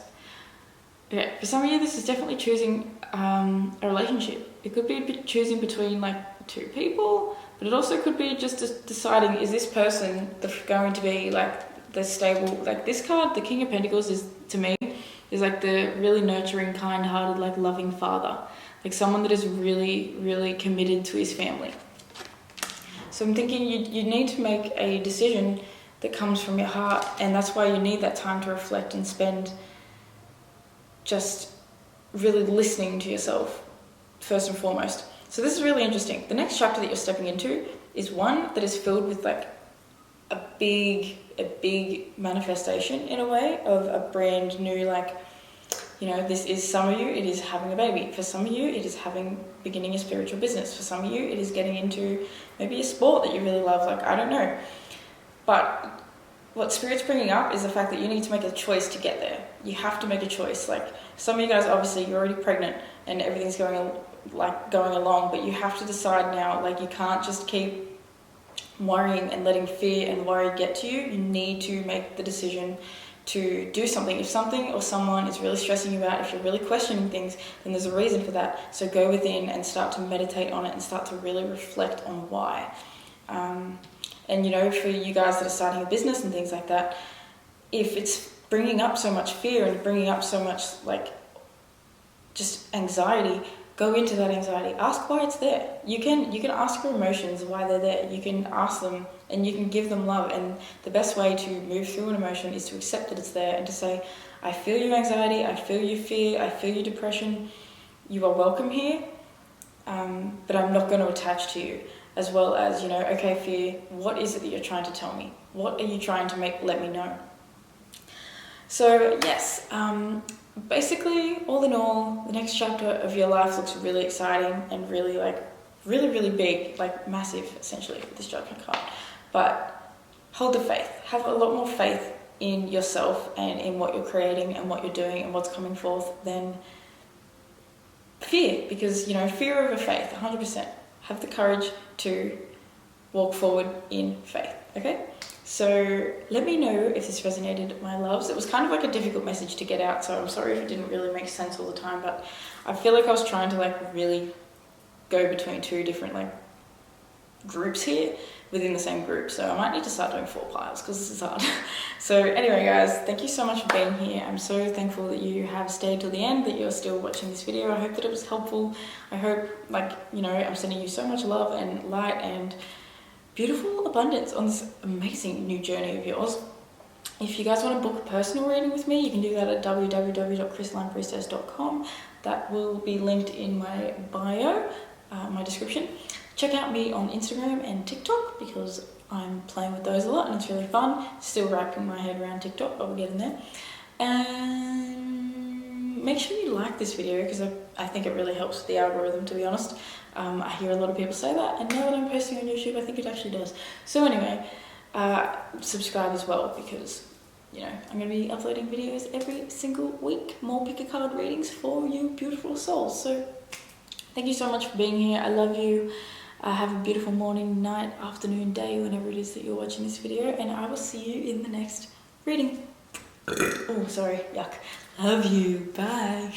Okay, for some of you, this is definitely choosing a relationship. It could be choosing between like two people, but it also could be just deciding, is this person going to be like the stable, like this card, the King of Pentacles is, to me, is like the really nurturing, kind-hearted, like loving father. Like someone that is really, really committed to his family. So I'm thinking you need to make a decision that comes from your heart, and that's why you need that time to reflect and spend just really listening to yourself first and foremost. So this is really interesting. The next chapter that you're stepping into is one that is filled with like a big manifestation in a way of a brand new, like, this is, some of you, it is having a baby. For some of you, it is beginning a spiritual business. For some of you, it is getting into maybe a sport that you really love, like, I don't know. But what Spirit's bringing up is the fact that you need to make a choice to get there. You have to make a choice. Like, some of you guys, obviously, you're already pregnant and everything's going along, but you have to decide now, like, you can't just keep worrying and letting fear and worry get to you. You need to make the decision to do something. If something or someone is really stressing you out, if you're really questioning things, then there's a reason for that. So go within and start to meditate on it and start to really reflect on why. And for you guys that are starting a business and things like that, if it's bringing up so much fear and bringing up so much like just anxiety, go into that anxiety. Ask why it's there. You can ask your emotions why they're there. You can ask them and you can give them love. And the best way to move through an emotion is to accept that it's there and to say, I feel your anxiety, I feel your fear, I feel your depression. You are welcome here, but I'm not going to attach to you. As well as, okay, fear, what is it that you're trying to tell me? What are you trying to let me know? So, yes, basically, all in all, the next chapter of your life looks really exciting and really, really big, like massive, essentially, with this Judgment card. But hold the faith. Have a lot more faith in yourself and in what you're creating and what you're doing and what's coming forth than fear, because, you know, fear over faith, 100%. Have the courage to walk forward in faith, okay? So let me know if this resonated, my loves. It was kind of like a difficult message to get out, so I'm sorry if it didn't really make sense all the time, but I feel like I was trying to like really go between two different like groups here within the same group, so I might need to start doing 4 piles because this is hard. So anyway guys, thank you so much for being here. I'm so thankful that you have stayed till the end, that you're still watching this video. I hope that it was helpful. I hope, like, you know, I'm sending you so much love and light and beautiful abundance on this amazing new journey of yours. If you guys want to book a personal reading with me, you can do that at www.crystallinepriestess.com. That will be linked in my bio, my description. Check out me on Instagram and TikTok because I'm playing with those a lot and it's really fun. Still wrapping my head around TikTok, but we're getting there. And make sure you like this video because I think it really helps with the algorithm, to be honest. I hear a lot of people say that, and now that I'm posting on YouTube, I think it actually does. So anyway, subscribe as well because, you know, I'm going to be uploading videos every single week. More pick a card readings for you beautiful souls. So thank you so much for being here. I love you. Have a beautiful morning, night, afternoon, day, whenever it is that you're watching this video, and I will see you in the next reading. Oh, sorry, yuck. Love you. Bye.